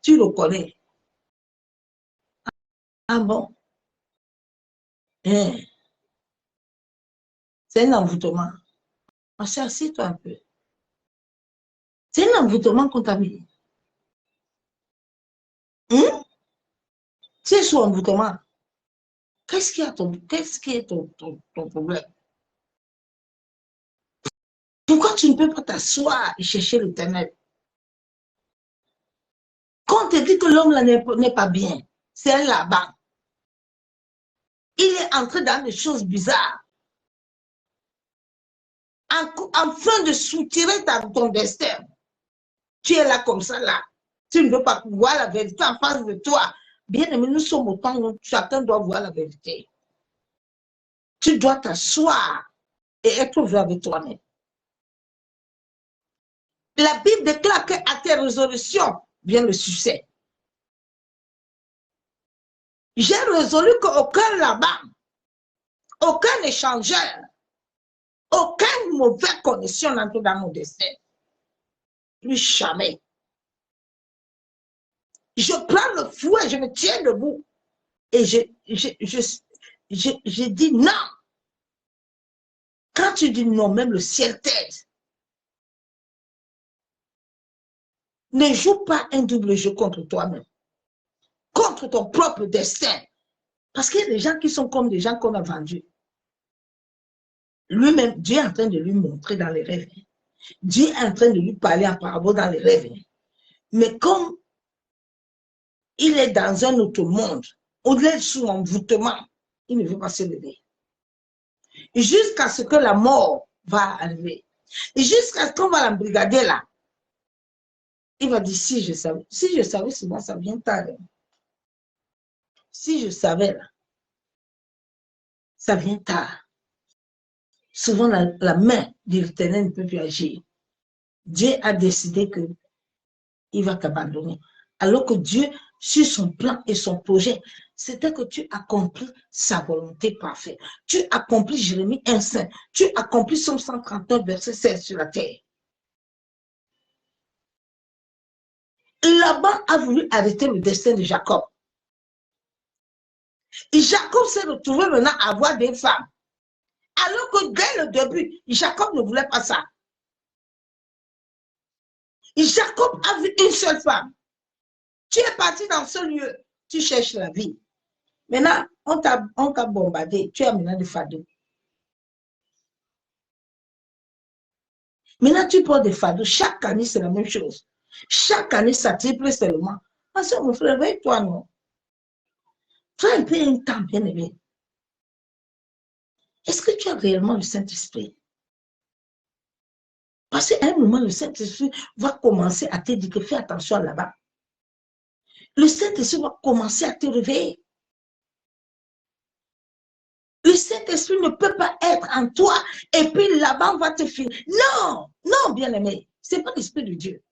Tu le connais. Ah bon? C'est un envoûtement. Assieds-toi un peu. C'est un envoûtement qu'on t'a mis. C'est sous envoûtement. Qu'est-ce qui est ton problème? tu ne peux pas t'asseoir et chercher l'Éternel. Quand on te dit que l'homme là n'est pas bien, c'est un Laban. Il est entré dans des choses bizarres. En train de soutirer ton destin. Tu es là comme ça, là. Tu ne veux pas voir la vérité en face de toi. Bien aimé, nous sommes au temps où chacun doit voir la vérité. Tu dois t'asseoir et être vrai avec toi-même. La Bible déclare qu'à tes résolutions vient le succès. J'ai résolu qu'aucun là-bas, aucun échangeur, aucune mauvaise connexion n'entre dans mon destin. Plus jamais. Je prends le fouet, je me tiens debout et je dis non. Quand tu dis non, même le ciel t'aide. Ne joue pas un double jeu contre toi-même, contre ton propre destin. Parce qu'il y a des gens qui sont comme des gens qu'on a vendus. Lui-même, Dieu est en train de lui montrer dans les rêves. Dieu est en train de lui parler en parabole dans les rêves. Mais comme il est dans un autre monde, au-delà de son envoûtement, il ne veut pas se lever. Jusqu'à ce que la mort va arriver. Et jusqu'à ce qu'on va l'embrigader là. Il va dire, si je savais, souvent ça vient tard. Si je savais là, ça vient tard. Souvent la main de l'Éternel ne peut plus agir. Dieu a décidé qu'il va t'abandonner. Alors que Dieu, sur son plan et son projet, c'était que tu accomplis sa volonté parfaite. Tu accomplis Jérémie 1,5. Tu accomplis Somme 139, verset 16 sur la terre. Laban a voulu arrêter le destin de Jacob. Et Jacob s'est retrouvé maintenant à avoir des femmes. Alors que dès le début, Jacob ne voulait pas ça. Et Jacob a vu une seule femme. Tu es parti dans ce lieu, tu cherches la vie. Maintenant, on t'a bombardé, tu as maintenant des fardeaux. Maintenant, tu portes des fardeaux. Chaque année, c'est la même chose. Chaque année, ça triple seulement. Parce que mon frère, réveille-toi, non? Prends un peu un temps, bien aimé. Est-ce que tu as réellement le Saint-Esprit? Parce qu'à un moment, le Saint-Esprit va commencer à te dire que fais attention là-bas. Le Saint-Esprit va commencer à te réveiller. Le Saint-Esprit ne peut pas être en toi et puis là-bas, on va te finir. Non, non, bien-aimé, ce n'est pas l'Esprit de Dieu.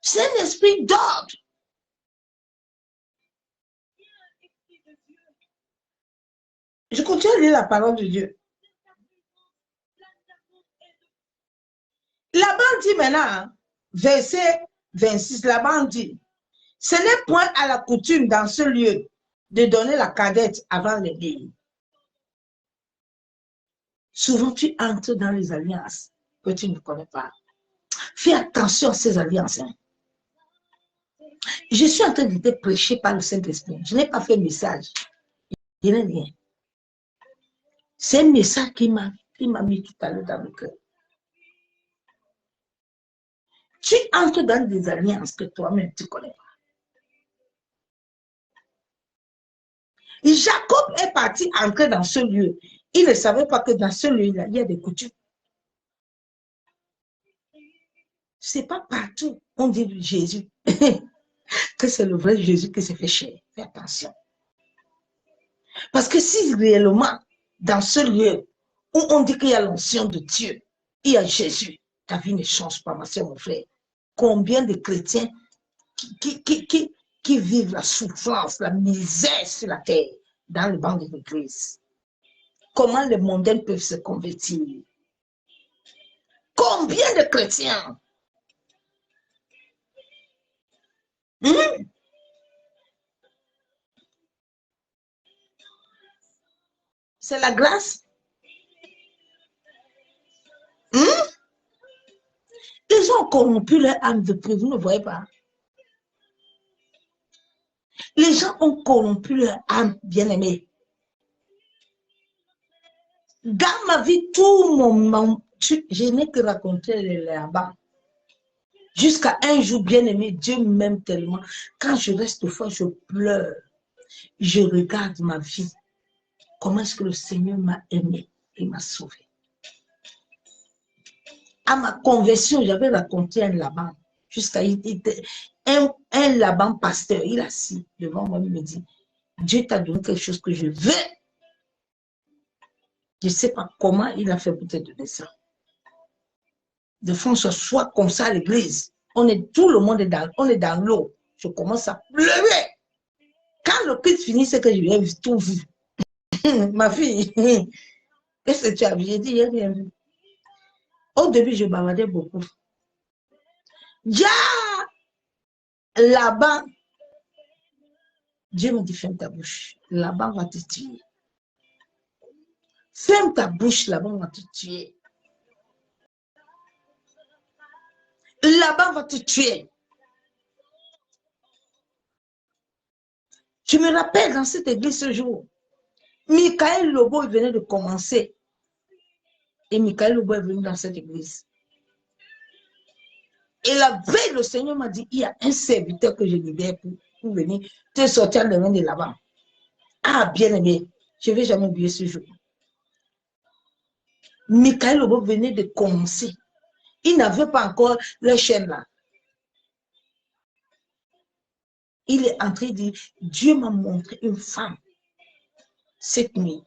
C'est un esprit d'ordre. Je continue à lire la parole de Dieu. Laban dit maintenant, verset 26, Laban dit, ce n'est point à la coutume dans ce lieu de donner la cadette avant les billes. Souvent, tu entres dans les alliances que tu ne connais pas. Fais attention à ces alliances. Hein. Je suis en train de te prêcher par le Saint-Esprit. Je n'ai pas fait message. Je n'ai rien. C'est un message qui m'a mis tout à l'heure dans le cœur. Tu entres dans des alliances que toi-même tu ne connais pas. Et Jacob est parti entrer dans ce lieu. Il ne savait pas que dans ce lieu-là, il y a des coutumes. Ce n'est pas partout, on dit de Jésus, que c'est le vrai Jésus qui s'est fait chair. Fais attention. Parce que si réellement, dans ce lieu où on dit qu'il y a l'onction de Dieu, il y a Jésus, ta vie ne change pas, ma soeur, mon frère. Combien de chrétiens qui vivent la souffrance, la misère sur la terre, dans le banc de l'église. Comment les mondains peuvent se convertir? Combien de chrétiens? C'est la grâce. Les gens ont corrompu leur âme de prix, vous ne voyez pas? Les gens ont corrompu leur âme, bien-aimée. Dans ma vie, tout Je n'ai que raconté là-bas. Jusqu'à un jour, bien aimé, Dieu m'aime tellement. Quand je reste fort, je pleure. Je regarde ma vie. Comment est-ce que le Seigneur m'a aimé et m'a sauvé. À ma conversion, j'avais raconté un Laban. Jusqu'à un Laban pasteur. Il est assis devant moi, il me dit, Dieu t'a donné quelque chose que je veux. Je ne sais pas comment il a fait pour te donner ça. De fois, on se soit comme ça à l'église. Tout le monde est dans l'eau. Je commence à pleurer. Quand le culte finit, c'est que je viens tout vu. Ma fille, qu'est-ce que tu as vu? J'ai dit, j'ai rien vu. Au début, je bavardais beaucoup. Ya, là-bas, Dieu me dit, ferme ta bouche. Là-bas, on va te tuer. Ferme ta bouche, là-bas, on va te tuer. Là-bas, on va te tuer. Je me rappelle dans cette église ce jour, Michael Lobo venait de commencer. Et Michael Lobo est venu dans cette église. Et la veille, le Seigneur m'a dit, il y a un serviteur que je libère pour venir te sortir de main de là-bas. Ah, bien aimé, je ne vais jamais oublier ce jour. Michael Lobo venait de commencer. Il n'avait pas encore le chaîne là. Il est entré de dire, Dieu m'a montré une femme cette nuit.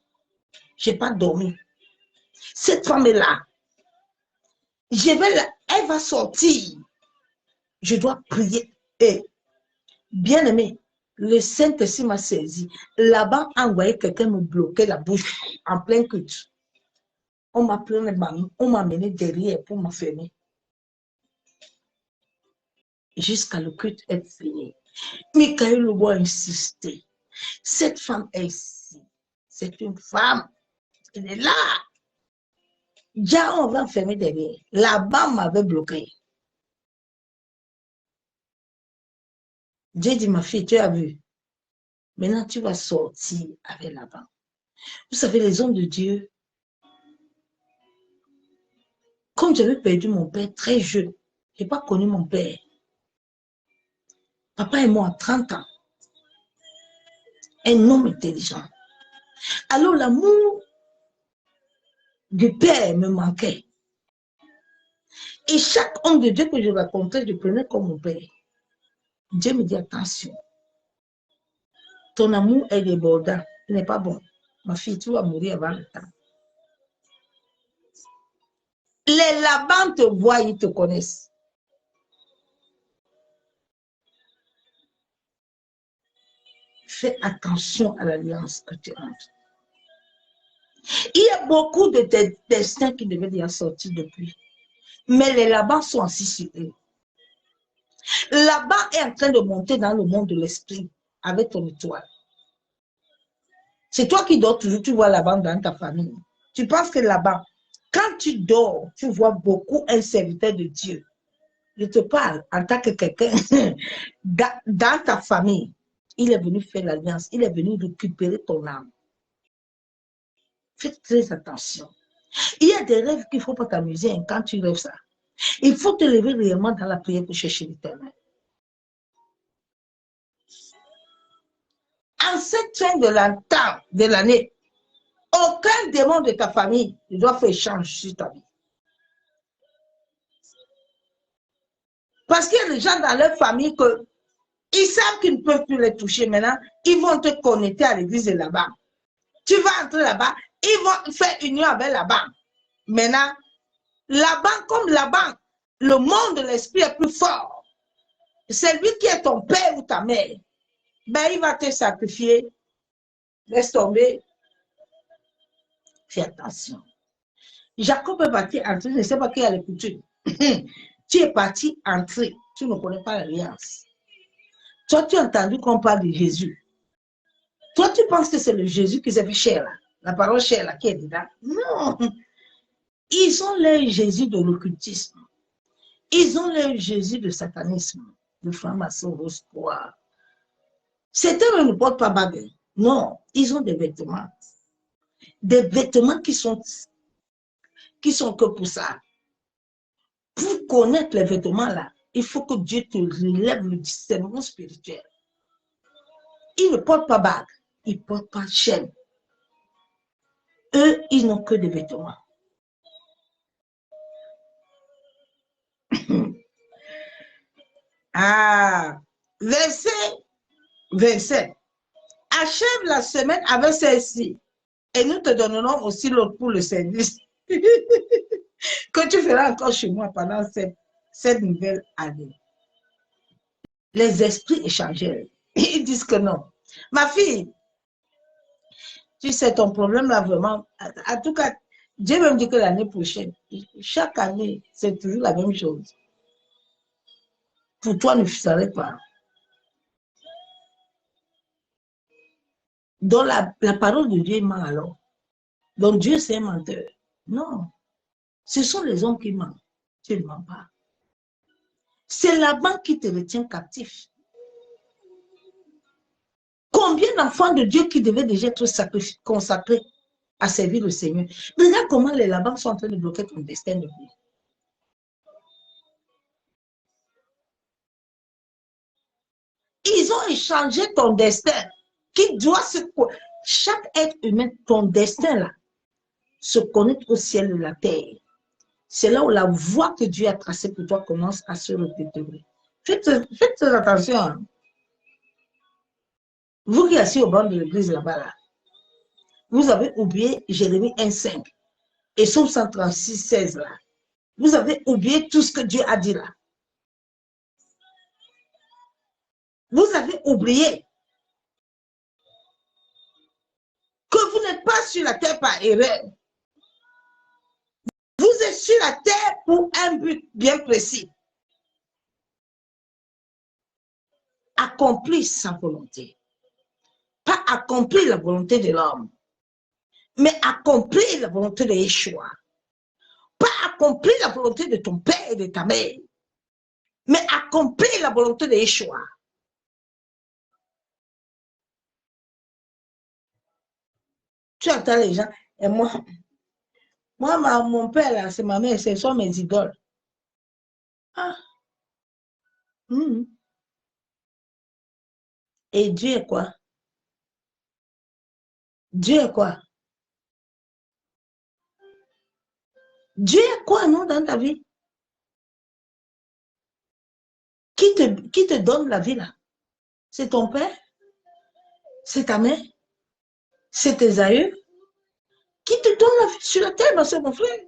Je n'ai pas dormi. Cette femme est là. Elle va sortir. Je dois prier. Et, bien aimé, le Saint-Esprit m'a saisi. Là-bas, envoyé quelqu'un me bloquer la bouche en plein culte. On m'a amené derrière pour m'enfermer. Jusqu'à le culte être fini. Michael Lobo a insisté. Cette femme est ici. C'est une femme. Elle est là. Déjà, on va enfermer derrière. Là-bas, on m'avait bloqué. Dieu dit, ma fille, tu as vu. Maintenant, tu vas sortir avec là-bas. Vous savez, les hommes de Dieu, comme j'avais perdu mon père très jeune, je n'ai pas connu mon père. Papa est mort à 30 ans. Un homme intelligent. Alors, l'amour du père me manquait. Et chaque homme de Dieu que je rencontrais, je prenais comme mon père. Dieu me dit, attention, ton amour est débordant, il n'est pas bon. Ma fille, tu vas mourir avant le temps. Les Laban te voient, ils te connaissent. Fais attention à l'alliance que tu entres. Il y a beaucoup de destins qui devaient déjà sortir depuis. Mais les Laban sont assis sur eux. Laban est en train de monter dans le monde de l'esprit avec ton étoile. C'est toi qui dors toujours, tu vois Laban dans ta famille. Tu penses que Laban, quand tu dors, tu vois beaucoup un serviteur de Dieu. Je te parle en tant que quelqu'un dans ta famille. Il est venu faire l'alliance, il est venu récupérer ton âme. Faites très attention. Il y a des rêves qu'il ne faut pas t'amuser quand tu rêves ça. Il faut te lever réellement dans la prière pour chercher l'Éternel. En cette fin de l'année, aucun démon de ta famille ne doit faire échange sur ta vie. Parce qu'il y a des gens dans leur famille ils savent qu'ils ne peuvent plus les toucher maintenant. Ils vont te connecter à l'église de là-bas. Tu vas entrer là-bas. Ils vont faire union avec là-bas. Maintenant, là-bas, comme là-bas, le monde de l'esprit est plus fort. C'est lui qui est ton père ou ta mère. Ben, il va te sacrifier. Laisse tomber. Fais attention. Jacob est parti entrer. Je ne sais pas qui a l'écouté. Tu es parti entrer. Tu ne connais pas l'alliance. Toi, tu as entendu qu'on parle de Jésus. Toi, tu penses que c'est le Jésus qui s'est fait chair là. La parole chair là qui est dedans. Non. Ils ont leur Jésus de l'occultisme. Ils ont leur Jésus de satanisme. De franc-maçon, rose poire. Certains ne portent pas bague. Non. Ils ont des vêtements. Des vêtements qui sont qui sont que pour ça. Pour connaître les vêtements là, il faut que Dieu te relève le discernement spirituel. Ils ne portent pas bague, ils ne portent pas chaîne. Eux, ils n'ont que des vêtements. Ah, verset 27. Achève la semaine avec celle-ci et nous te donnerons aussi l'autre pour le service que tu feras encore chez moi pendant cette nouvelle année. Les esprits échangèrent. Ils disent que non. Ma fille, tu sais, ton problème là vraiment, en tout cas, Dieu me dit que l'année prochaine, chaque année, c'est toujours la même chose. Pour toi, ne serait pas. Donc, la parole de Dieu ment alors. Donc, Dieu, c'est un menteur. Non. Ce sont les hommes qui mentent. Tu ne mens pas. C'est la banque qui te retient captif. Combien d'enfants de Dieu qui devaient déjà être consacrés à servir le Seigneur? Regarde comment les Laban sont en train de bloquer ton destin de vie. Ils ont échangé ton destin qui doit se... Chaque être humain, ton destin là, se connecte au ciel de la terre. C'est là où la voie que Dieu a tracée pour toi commence à se répéter. Faites attention. Hein. Vous qui êtes assis au banc de l'église là-bas, là, vous avez oublié Jérémie 1,5 et Somme 136, 16 là. Vous avez oublié tout ce que Dieu a dit là. Vous avez oublié que vous n'êtes pas sur la terre par erreur. Vous êtes sur la terre pour un but bien précis. Accomplir sa volonté. Pas accomplir la volonté de l'homme, mais accomplir la volonté de Yeshua. Pas accomplir la volonté de ton père et de ta mère, mais accomplir la volonté de Yeshua. Tu entends les gens, et moi mon père, là, c'est ma mère, ce sont mes idoles. Ah. Et Dieu est quoi? Dieu est quoi? Dieu est quoi, non, dans ta vie? Qui te donne la vie, là? C'est ton père? C'est ta mère? C'est tes aïeux? Qui te donne la vie sur la terre, mon frère?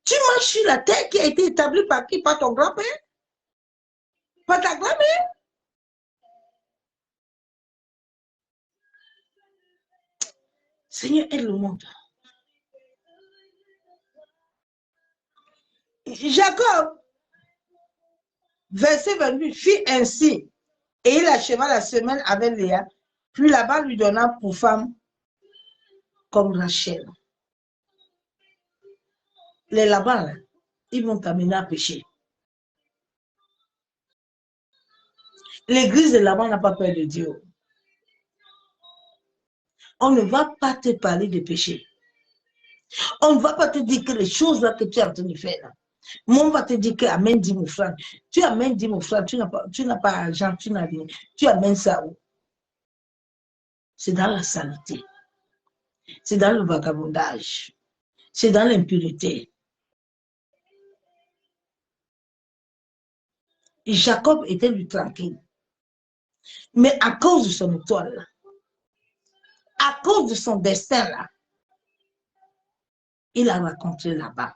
Tu marches sur la terre qui a été établie par qui? Par ton grand-père? Par ta grand-mère? Seigneur, aide le monde. Jacob, verset 28, fit ainsi, et il acheva la semaine avec Léa, puis là-bas lui donna pour femme comme Rachel. Les Laban, ils vont t'amener à pécher. L'église de Laban n'a pas peur de Dieu. On ne va pas te parler de péché. On ne va pas te dire que les choses là que tu es en train de faire là. Mais on va te dire que amène 10 000 francs. Tu amènes 10 000 francs, tu n'as pas argent, tu n'as rien. Tu amènes ça où? C'est dans la saleté. C'est dans le vagabondage. C'est dans l'impureté. Jacob était lui tranquille. Mais à cause de son étoile là, à cause de son destin là, il a rencontré là-bas.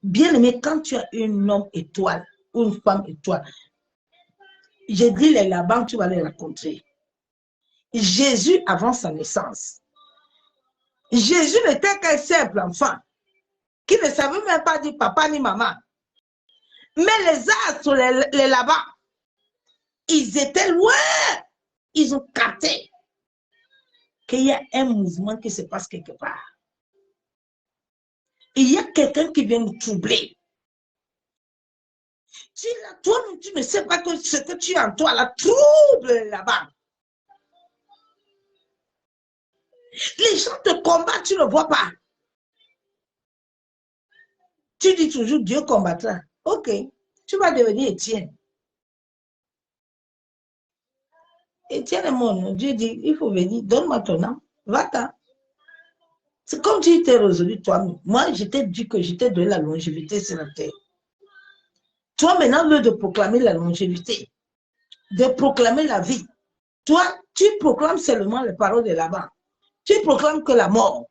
Bien aimé, quand tu as un homme étoile ou une femme étoile, j'ai dit les là-bas, tu vas les rencontrer. Jésus avant sa naissance. Jésus n'était qu'un simple enfant qui ne savait même pas dire papa ni maman. Mais les astres, les là-bas, ils étaient loin. Ils ont capté qu'il y a un mouvement qui se passe quelque part. Il y a quelqu'un qui vient nous troubler. Toi, tu ne sais pas que ce que tu as en toi, la trouble là-bas. Les gens te combattent, tu ne vois pas. Tu dis toujours Dieu combattra. Ok, tu vas devenir Étienne. Étienne est mon nom. Dieu dit, il faut venir, donne-moi ton âme, va-t'en. C'est comme tu t'es résolu toi-même. Moi, je t'ai dit que je t'ai donné la longévité sur la terre. Toi, maintenant, au lieu de proclamer la longévité, de proclamer la vie, toi, tu proclames seulement les paroles de là-bas. Tu proclames que la mort.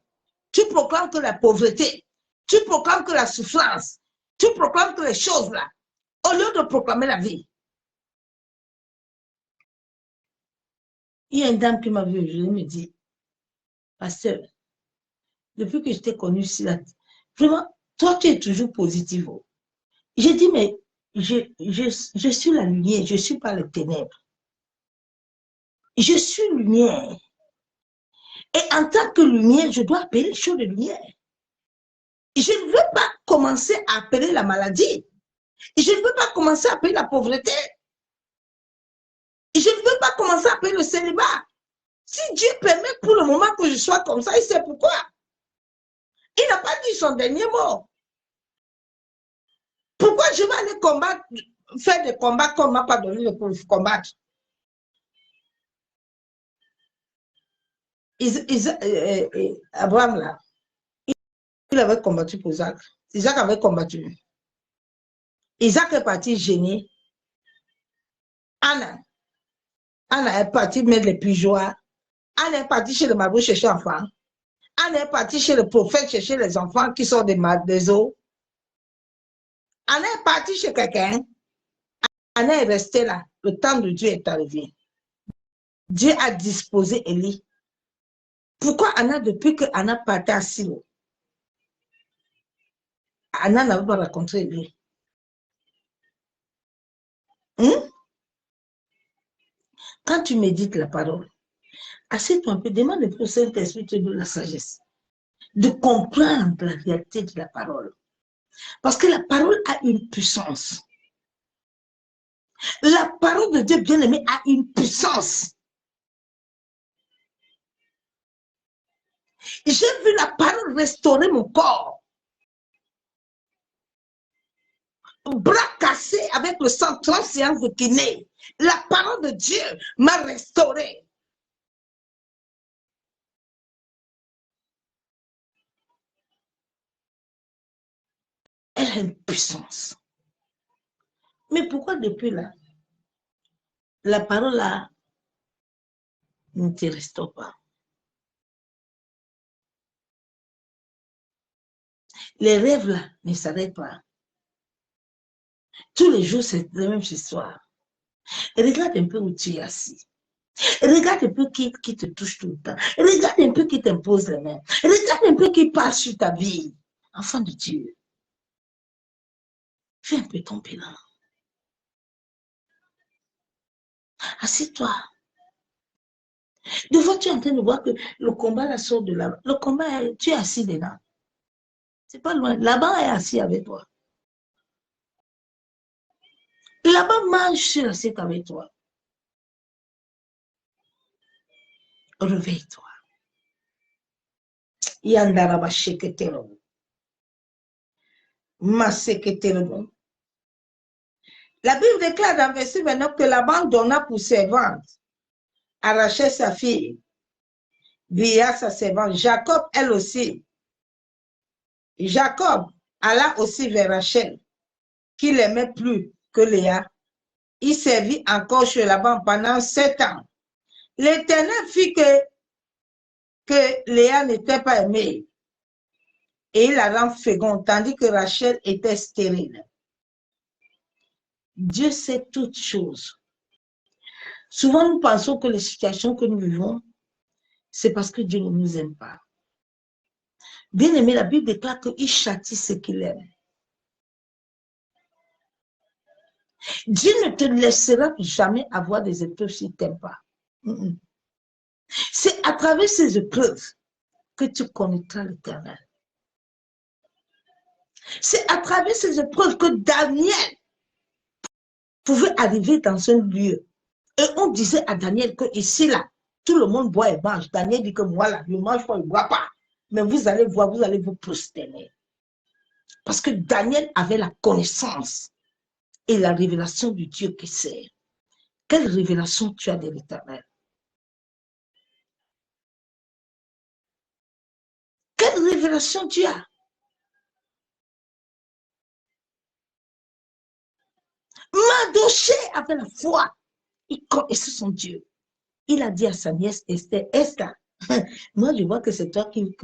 Tu proclames que la pauvreté. Tu proclames que la souffrance. Tu proclames que les choses là. Au lieu de proclamer la vie. Il y a une dame qui m'a vu aujourd'hui, me dit, pasteur, depuis que je t'ai connu ici, là, vraiment, toi, tu es toujours positif. J'ai dit, mais je suis la lumière, je ne suis pas les ténèbres. Je suis lumière. Et en tant que lumière, je dois appeler les choses de lumière. Je ne veux pas commencer à appeler la maladie. Je ne veux pas commencer à appeler la pauvreté. Je ne veux pas commencer à appeler le célibat. Si Dieu permet pour le moment que je sois comme ça, il sait pourquoi. Il n'a pas dit son dernier mot. Pourquoi je vais aller combattre, faire des combats qu'on ne m'a pas donné pour combattre? Abraham, là, il avait combattu pour Isaac. Isaac avait combattu. Isaac est parti gêner. Anna est partie mettre les pigeons. Anna est partie chez le marabout chercher enfants. Anna est partie chez le prophète chercher les enfants qui sont des eaux. Anna est partie chez quelqu'un. Anna est restée là. Le temps de Dieu est arrivé. Dieu a disposé Élie. Pourquoi Anna, depuis que Anna partait à Silo, Anna n'avait pas rencontré Élie? Quand tu médites la parole, assieds-toi un peu, demande au Saint-Esprit de la sagesse, de comprendre la réalité de la parole. Parce que la parole a une puissance. La parole de Dieu bien-aimé a une puissance. J'ai vu la parole restaurer mon corps. Bras cassés avec le sang, 30 séances de kiné. La parole de Dieu m'a restauré. Elle a une puissance. Mais pourquoi depuis là, la parole là ne te restaure pas? Les rêves là ne s'arrêtent pas. Tous les jours, c'est la même histoire. Regarde un peu où tu es assis. Regarde un peu qui te touche tout le temps. Regarde un peu qui t'impose les mains. Regarde un peu qui passe sur ta vie. Enfant de Dieu, fais un peu ton bilan. Assieds-toi. Des fois, tu es en train de voir que le combat là sort de là. Le combat, tu es assis dedans. C'est pas loin. Là-bas est assis avec toi. Là-bas mange sur l'assiette avec toi. Réveille-toi. Yandaraba sheketero. Maseketero. La Bible déclare dans le verset 29 que Laban donna pour servante à Rachel sa fille, via sa servante. Jacob, elle aussi. Jacob alla aussi vers Rachel, qui l'aimait plus que Léa. Il servit encore chez Laban pendant 7 ans. L'Éternel fit que Léa n'était pas aimée et il la rend féconde, tandis que Rachel était stérile. Dieu sait toutes choses. Souvent, nous pensons que les situations que nous vivons, c'est parce que Dieu ne nous aime pas. Bien aimé, la Bible déclare qu'il châtie ce qu'il aime. Dieu ne te laissera jamais avoir des épreuves s'il ne t'aime pas. C'est à travers ces épreuves que tu connaîtras l'Éternel. C'est à travers ces épreuves que Daniel pouvait arriver dans un lieu. Et on disait à Daniel que ici, là, tout le monde boit et mange. Daniel dit que moi, là, je ne mange pas, je ne bois pas. Mais vous allez voir, vous allez vous prosterner. Parce que Daniel avait la connaissance et la révélation du Dieu qui sert. Quelle révélation tu as de l'Éternel? Quelle révélation tu as? Mardoché avait la foi. Il connaissait son Dieu. Il a dit à sa nièce Esther, Esther, moi je vois que c'est toi qui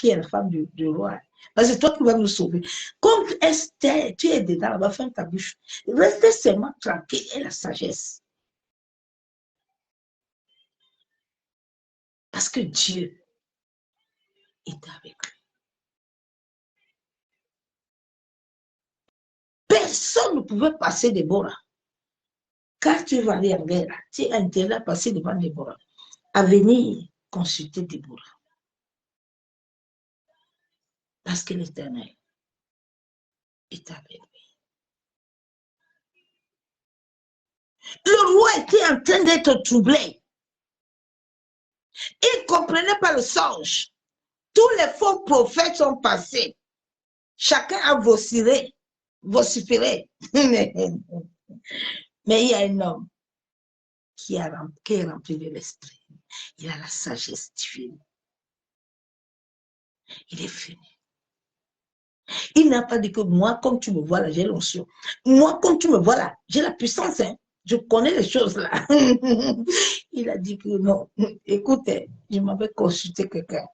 es la femme du roi. C'est toi qui vas nous sauver. Comme Esther, tu es dedans là-bas, ferme ta bouche. Restez seulement tranquille et la sagesse. Parce que Dieu est avec lui. Personne ne pouvait passer Déborah. Quand tu vas aller en guerre, tu as intérêt à passer devant Déborah, à venir consulter Déborah. Parce que l'Éternel est avec lui. Le roi était en train d'être troublé. Il ne comprenait pas le songe. Tous les faux prophètes sont passés. Chacun a vociféré. Mais il y a un homme qui est rempli de l'esprit. Il a la sagesse divine. Il est fini. Il n'a pas dit que moi, comme tu me vois là, j'ai l'onction. Moi, comme tu me vois là, j'ai la puissance. Hein. Je connais les choses là. Il a dit que non. Écoutez, je m'avais consulté quelqu'un.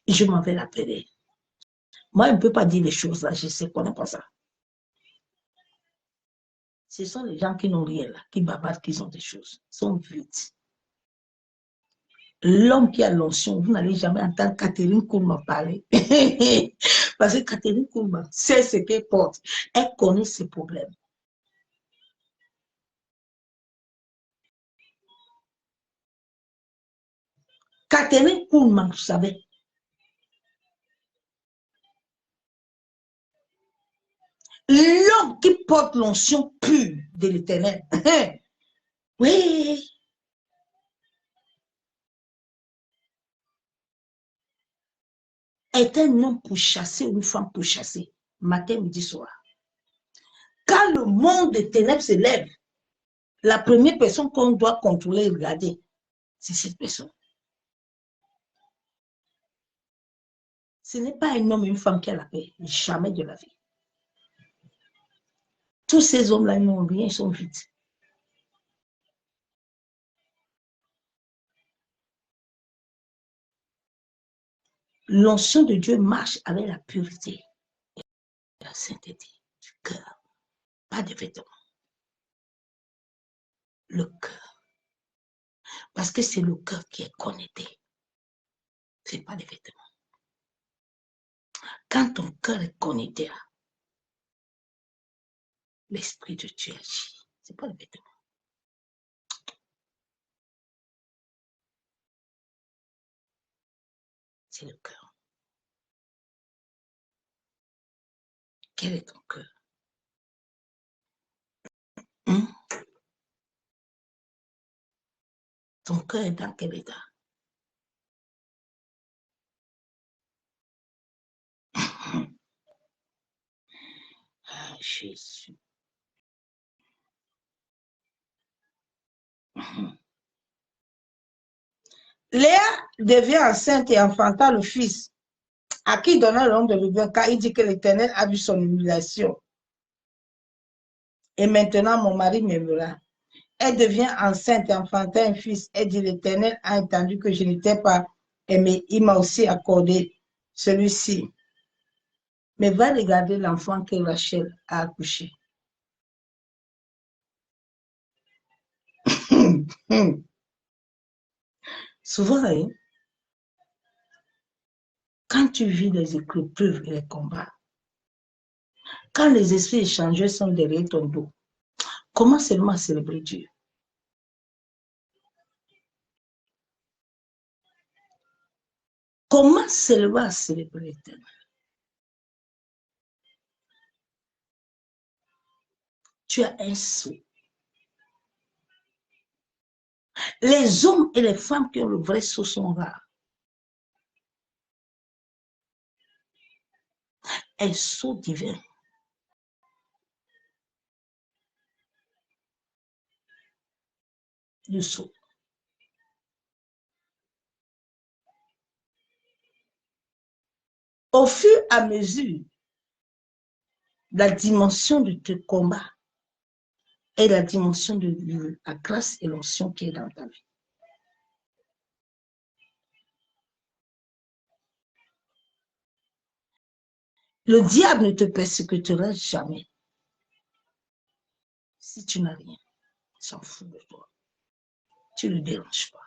Je m'avais appelé. Moi, je ne peux pas dire les choses là. Je ne sais pas ça. Ce sont les gens qui n'ont rien là, qui bavardent, qui ont des choses. Ils sont vides. L'homme qui a l'onction, vous n'allez jamais entendre Catherine Koulman parler. Parce que Catherine Koulman sait ce qu'elle porte. Elle connaît ses problèmes. Catherine Koulman, vous savez. L'homme qui porte l'onction pure de l'Éternel. Oui. Est un homme pour chasser ou une femme pour chasser. Matin, midi, soir. Quand le monde des ténèbres se lève, la première personne qu'on doit contrôler et regarder, c'est cette personne. Ce n'est pas un homme et une femme qui a la paix. Jamais de la vie. Tous ces hommes-là, ils n'ont rien, ils sont vides. L'onction de Dieu marche avec la pureté et la sainteté du cœur. Pas de vêtements. Le cœur. Parce que c'est le cœur qui est connecté. Ce n'est pas des vêtements. Quand ton cœur est connecté à l'Esprit de Dieu agit, ce n'est pas le vêtement. C'est le cœur. Quel est ton cœur? Ton cœur est dans quel état? Ah, Jésus. Léa devient enceinte et enfanta le fils, à qui donna le nom de Reuben, car il dit que l'Éternel a vu son humiliation. Et maintenant, mon mari m'aimera. Elle devient enceinte et enfanta un fils. Elle dit, l'Éternel a entendu que je n'étais pas aimé. Il m'a aussi accordé celui-ci. Mais va regarder l'enfant que Rachel a accouché. Souvent, hein, quand tu vis les épreuves et les combats, quand les esprits échangeurs sont derrière ton dos, commence seulement à célébrer Dieu. Commence seulement à célébrer l'Éternel. Tu as un sceau. Les hommes et les femmes qui ont le vrai sceau sont rares. Un sceau divin. Le sceau. Au fur et à mesure, la dimension de tes combats et la dimension de la grâce et l'onction qui est dans ta vie. Le diable ne te persécutera jamais. Si tu n'as rien, il s'en fout de toi. Tu ne le déranges pas.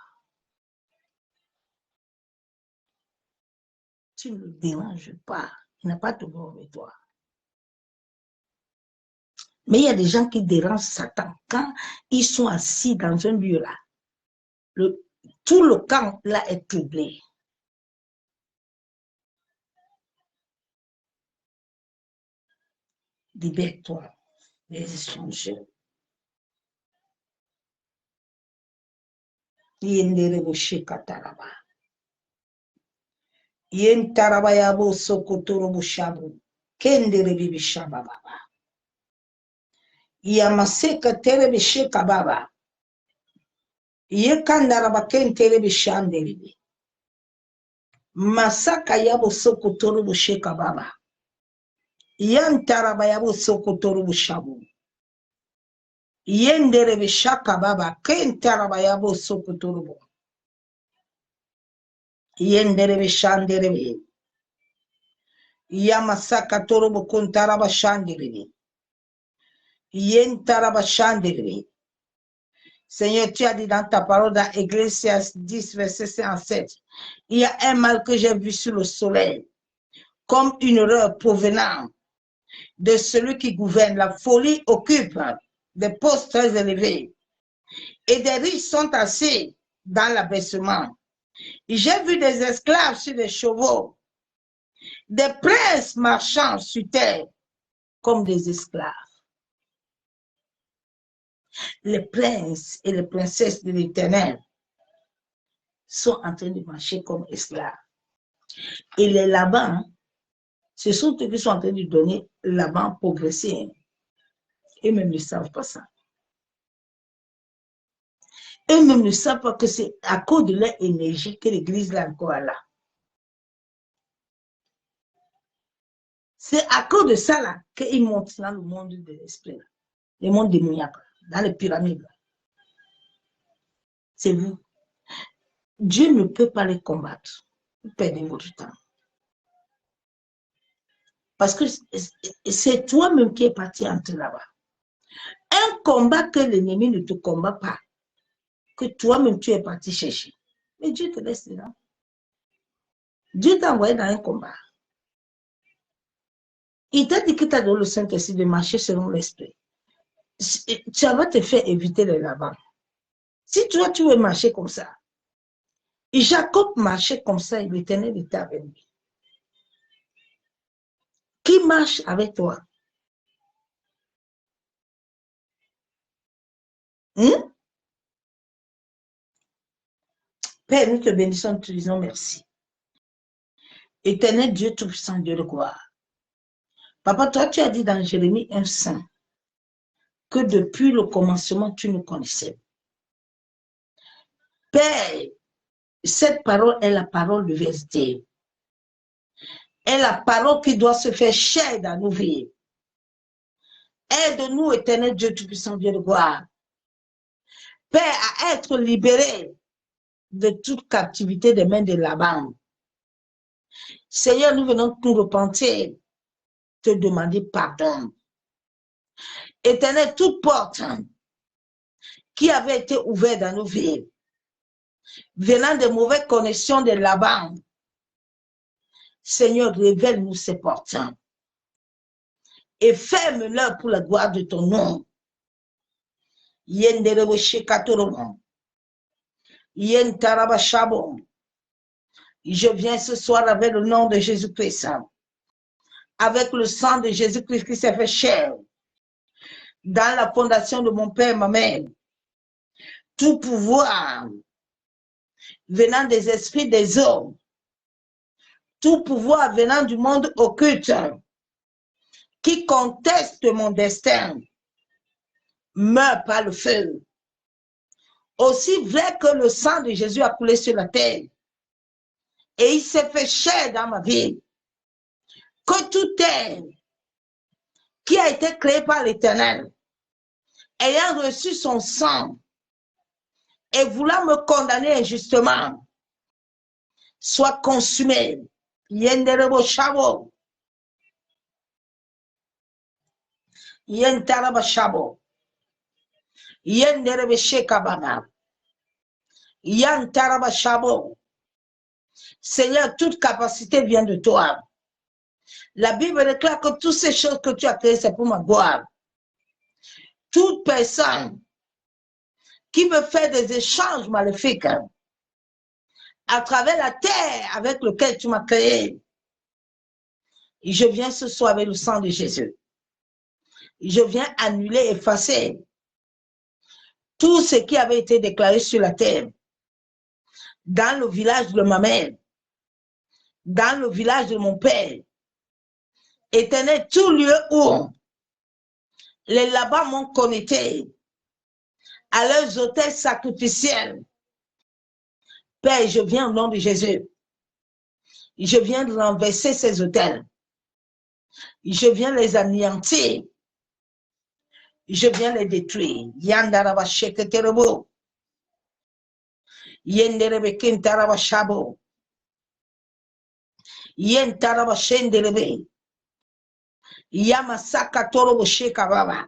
Tu ne le déranges pas. Il n'a pas de bon avec toi. Mais il y a des gens qui dérangent Satan quand ils sont assis dans un lieu là. Tout le camp là est troublé. Libère-toi des étrangers. Yendereboshe kataraba. Yentaraba yabo sokotoro bushabu. Kenderebibi shababa. Yamaseka terebeshe kababa. Yekandaraba kenterebi shanderebi. Masaka yabo sokotoro bushe kababa. Yantaraba yabo sokotoro bushabu. Yenderebi shakababa. Kentaraba yabo sokotoro bu. Yenderebi shanderebi. Yamasaka torobo kontaraba shanderebi. Yentaraba shanderebi. Seigneur, tu as dit dans ta parole dans Ecclésias 10, verset 57, il y a un mal que j'ai vu sur le soleil, comme une horreur provenant de celui qui gouverne. La folie occupe des postes très élevés et des riches sont assis dans l'abaissement. J'ai vu des esclaves sur des chevaux, des princes marchant sur terre comme des esclaves. Les princes et les princesses de l'Éternel sont en train de marcher comme esclaves. Et les Labans, ce sont eux qui sont en train de donner Laban progresser. Eux-mêmes ne savent pas ça. Eux-mêmes ne savent pas que c'est à cause de leur énergie que l'Église est encore là. C'est à cause de ça là qu'ils montent dans le monde de l'esprit, le monde démoniaque, dans les pyramides. C'est vous. Dieu ne peut pas les combattre. Vous perdez votre temps. Parce que c'est toi-même qui es parti entrer là-bas. Un combat que l'ennemi ne te combat pas, que toi-même tu es parti chercher. Mais Dieu te laisse là. Dieu t'a envoyé dans un combat. Il t'a dit que tu as donné le Saint-Esprit de marcher selon l'esprit. Ça va te faire éviter les Labans. Si toi, tu veux marcher comme ça, Jacob marchait comme ça et l'Éternel était avec lui. Qui marche avec toi? Père, nous te bénissons, nous te disons merci. Éternel Dieu Tout-Puissant, Dieu de gloire. Papa, toi, tu as dit dans Jérémie 1,5 que depuis le commencement, tu nous connaissais. Père, cette parole est la parole de vérité. Est la parole qui doit se faire chair dans nos vies. Aide-nous, Éternel Dieu Tout-Puissant, Dieu de gloire. Père, à être libéré de toute captivité des mains de Laban. Seigneur, nous venons nous repentir, te demander pardon. Éternel, toute porte qui avait été ouverte dans nos vies, venant de mauvaises connexions de Laban, Seigneur, révèle-nous ces portes et ferme-leur pour la gloire de ton nom. Je viens ce soir avec le nom de Jésus-Christ, avec le sang de Jésus-Christ qui s'est fait chair dans la fondation de mon Père, ma mère. Tout pouvoir venant des esprits des hommes, tout pouvoir venant du monde occulte, qui contestent mon destin meurent par le feu. Aussi vrai que le sang de Jésus a coulé sur la terre et il s'est fait chair dans ma vie, que tout être qui a été créé par l'Éternel, ayant reçu son sang et voulant me condamner injustement, soit consumé. Yenderebo shabo. Yentaraba shabo. Yenderebe shekabana. Yantaraba shabo. Seigneur, toute capacité vient de toi. La Bible déclare que toutes ces choses que tu as créées, c'est pour ma gloire. Toute personne qui veut faire des échanges maléfiques à travers la terre avec laquelle tu m'as créé, je viens ce soir avec le sang de Jésus. Je viens annuler, effacer tout ce qui avait été déclaré sur la terre, dans le village de ma mère, dans le village de mon père. Éternel, tout lieu où les là-bas m'ont connecté à leurs autels sacrificiels. Père, je viens au nom de Jésus. Je viens de renverser ces autels. Je viens les anéantir. Je viens les détruire. Yandaraba sheketerebo. Yenderebe kintaraba shabo. Yentaraba shenderebe. Yamasaka torobo shekababa.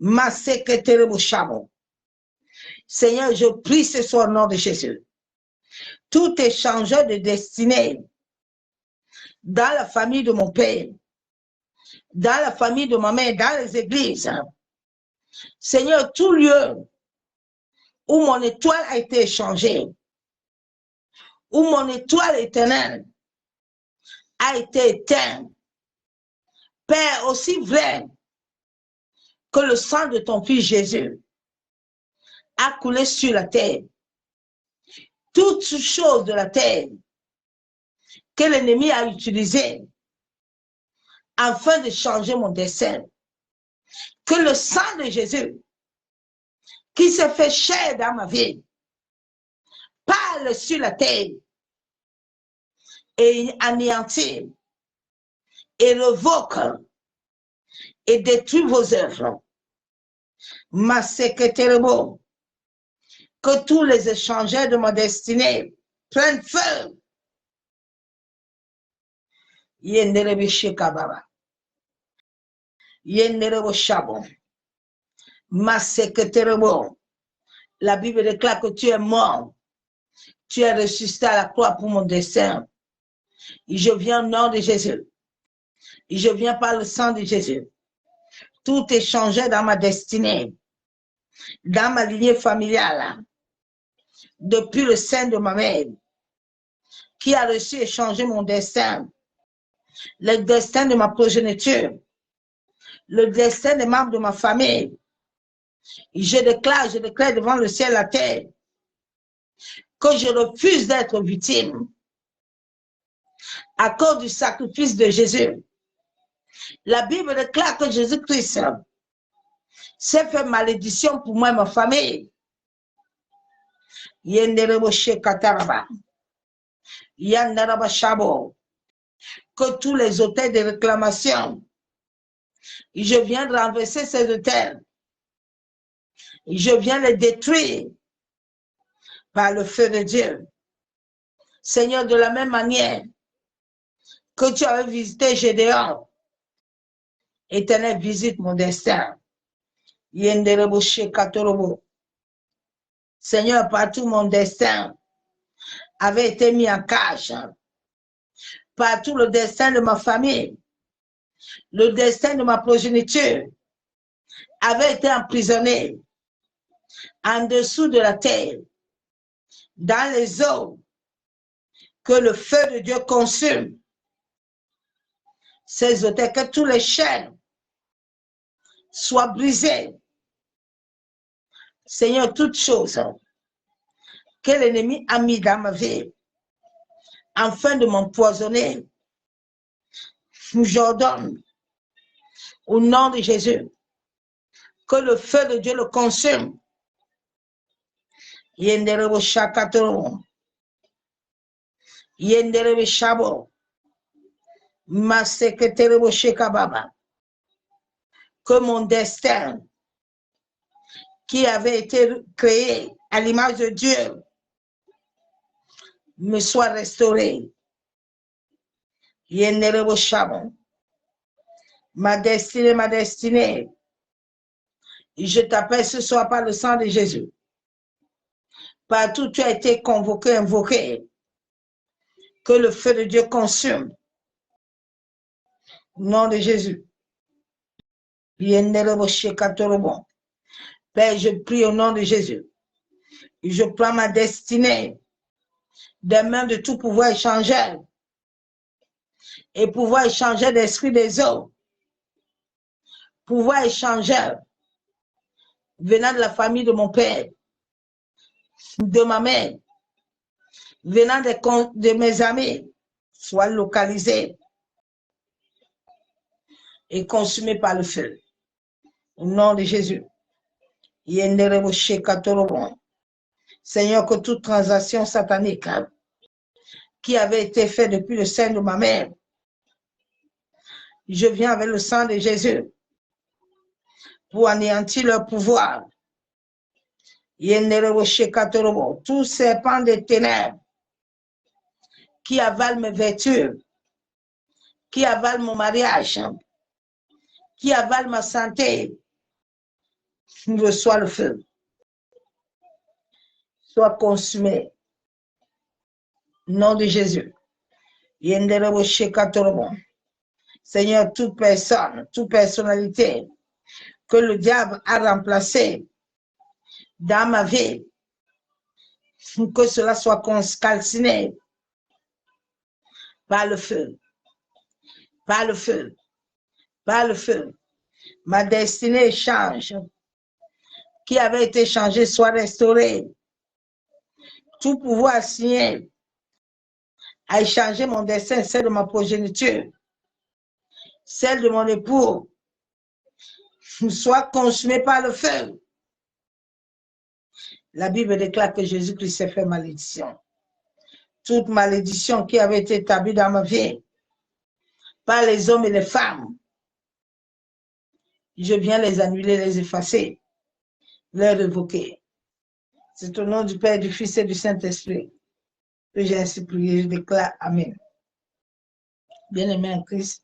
Maseketerebo shabo. Seigneur, je prie ce soir au nom de Jésus. Tout échangeur de destinée dans la famille de mon père, dans la famille de ma mère, dans les églises. Seigneur, tout lieu où mon étoile a été échangée, où mon étoile éternelle a été éteinte. Père, aussi vrai que le sang de ton fils Jésus a coulé sur la terre, toutes choses de la terre que l'ennemi a utilisées afin de changer mon destin, que le sang de Jésus qui s'est fait chair dans ma vie parle sur la terre et anéantit et revoque et détruit vos œuvres. Ma secrétaire, que tous les échangeurs de ma destinée prennent feu. Yenderebe shekababa. Yenderebe shabo. Ma secrétaire, la Bible déclare que tu es mort. Tu es ressuscité à la croix pour mon destin. Je viens au nom de Jésus. Je viens par le sang de Jésus. Tout échangeur dans ma destinée, dans ma lignée familiale, depuis le sein de ma mère, qui a reçu et changé mon destin, le destin de ma progéniture, le destin des membres de ma famille. Je déclare devant le ciel et la terre que je refuse d'être victime à cause du sacrifice de Jésus. La Bible déclare que Jésus-Christ s'est fait malédiction pour moi et ma famille. Que tous les autels de réclamation, je viens de renverser ces autels. Je viens les détruire par le feu de Dieu. Seigneur, de la même manière que tu avais visité Gédéon, Éternel, visite mon destin. Seigneur, partout mon destin avait été mis en cage. Partout le destin de ma famille, le destin de ma progéniture avait été emprisonné en dessous de la terre, dans les eaux, que le feu de Dieu consume ces autels, que tous les chaînes soient brisées. Seigneur, toutes choses que l'ennemi a mis dans ma vie afin de m'empoisonner, j'ordonne Au nom de Jésus, que le feu de Dieu le consume. Yenderebo shakatoro. Yenderebo shabo. Maseketerebo shekababa. Que mon destin, qui avait été créé à l'image de Dieu, me soit restauré. Yenderebo shabo. Ma destinée, je t'appelle ce soir par le sang de Jésus. Partout où tu as été convoqué, invoqué, que le feu de Dieu consume. Au nom de Jésus. Père, je prie au nom de Jésus. Je prends ma destinée des mains de tout pouvoir échanger et pouvoir échanger d'esprit des eaux. Pouvoir échanger venant de la famille de mon père, de ma mère, venant de mes amis, soit localisé et consumé par le feu. Au nom de Jésus. Seigneur, que toute transaction satanique qui avait été faite depuis le sein de ma mère, je viens avec le sang de Jésus pour anéantir leur pouvoir. Tout serpent des ténèbres qui avale mes vertus, qui avale mon mariage, qui avale ma santé, reçoit le feu. Soit consumé. Nom de Jésus. Seigneur, toute personne, toute personnalité que le diable a remplacée dans ma vie, que cela soit calciné par le feu, par le feu, par le feu. Ma destinée change, qui avait été changée soit restaurée. Tout pouvoir assigné à échanger mon destin, celle de ma progéniture, celle de mon époux, soit consumée par le feu. La Bible déclare que Jésus-Christ s'est fait malédiction. Toute malédiction qui avait été établie dans ma vie par les hommes et les femmes, je viens les annuler, les effacer, les révoquer. C'est au nom du Père, du Fils et du Saint-Esprit que j'ai ainsi prié. Je déclare Amen. Bien-aimé en Christ,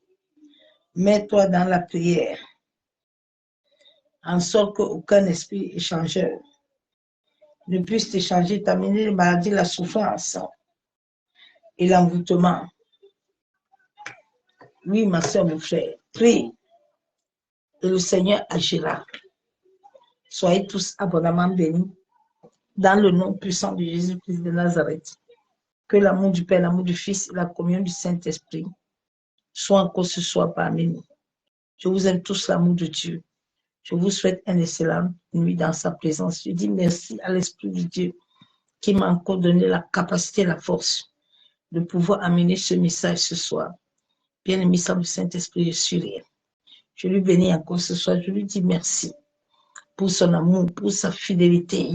mets-toi dans la prière, en sorte qu'aucun esprit échangeur ne puisse t'échanger, t'amener les maladies, la souffrance et l'envoûtement. Oui, ma soeur, mon frère, prie et le Seigneur agira. Soyez tous abondamment bénis dans le nom puissant de Jésus-Christ de Nazareth. Que l'amour du Père, l'amour du Fils et la communion du Saint-Esprit soient encore ce soir parmi nous. Je vous aime tous l'amour de Dieu. Je vous souhaite une excellente nuit dans sa présence. Je dis merci à l'Esprit de Dieu qui m'a encore donné la capacité et la force de pouvoir amener ce message ce soir. Bien-aimé du Saint-Esprit, je suis rien. Je lui bénis encore ce soir. Je lui dis merci pour son amour, pour sa fidélité.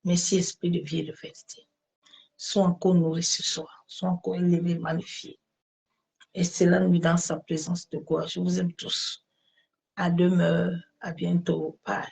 Merci, Esprit de vie et de vérité. Sois encore nourri ce soir. Sois encore élevé, magnifié. Excellente nuit dans sa présence de gloire. Je vous aime tous. À demain. À bientôt. Bye.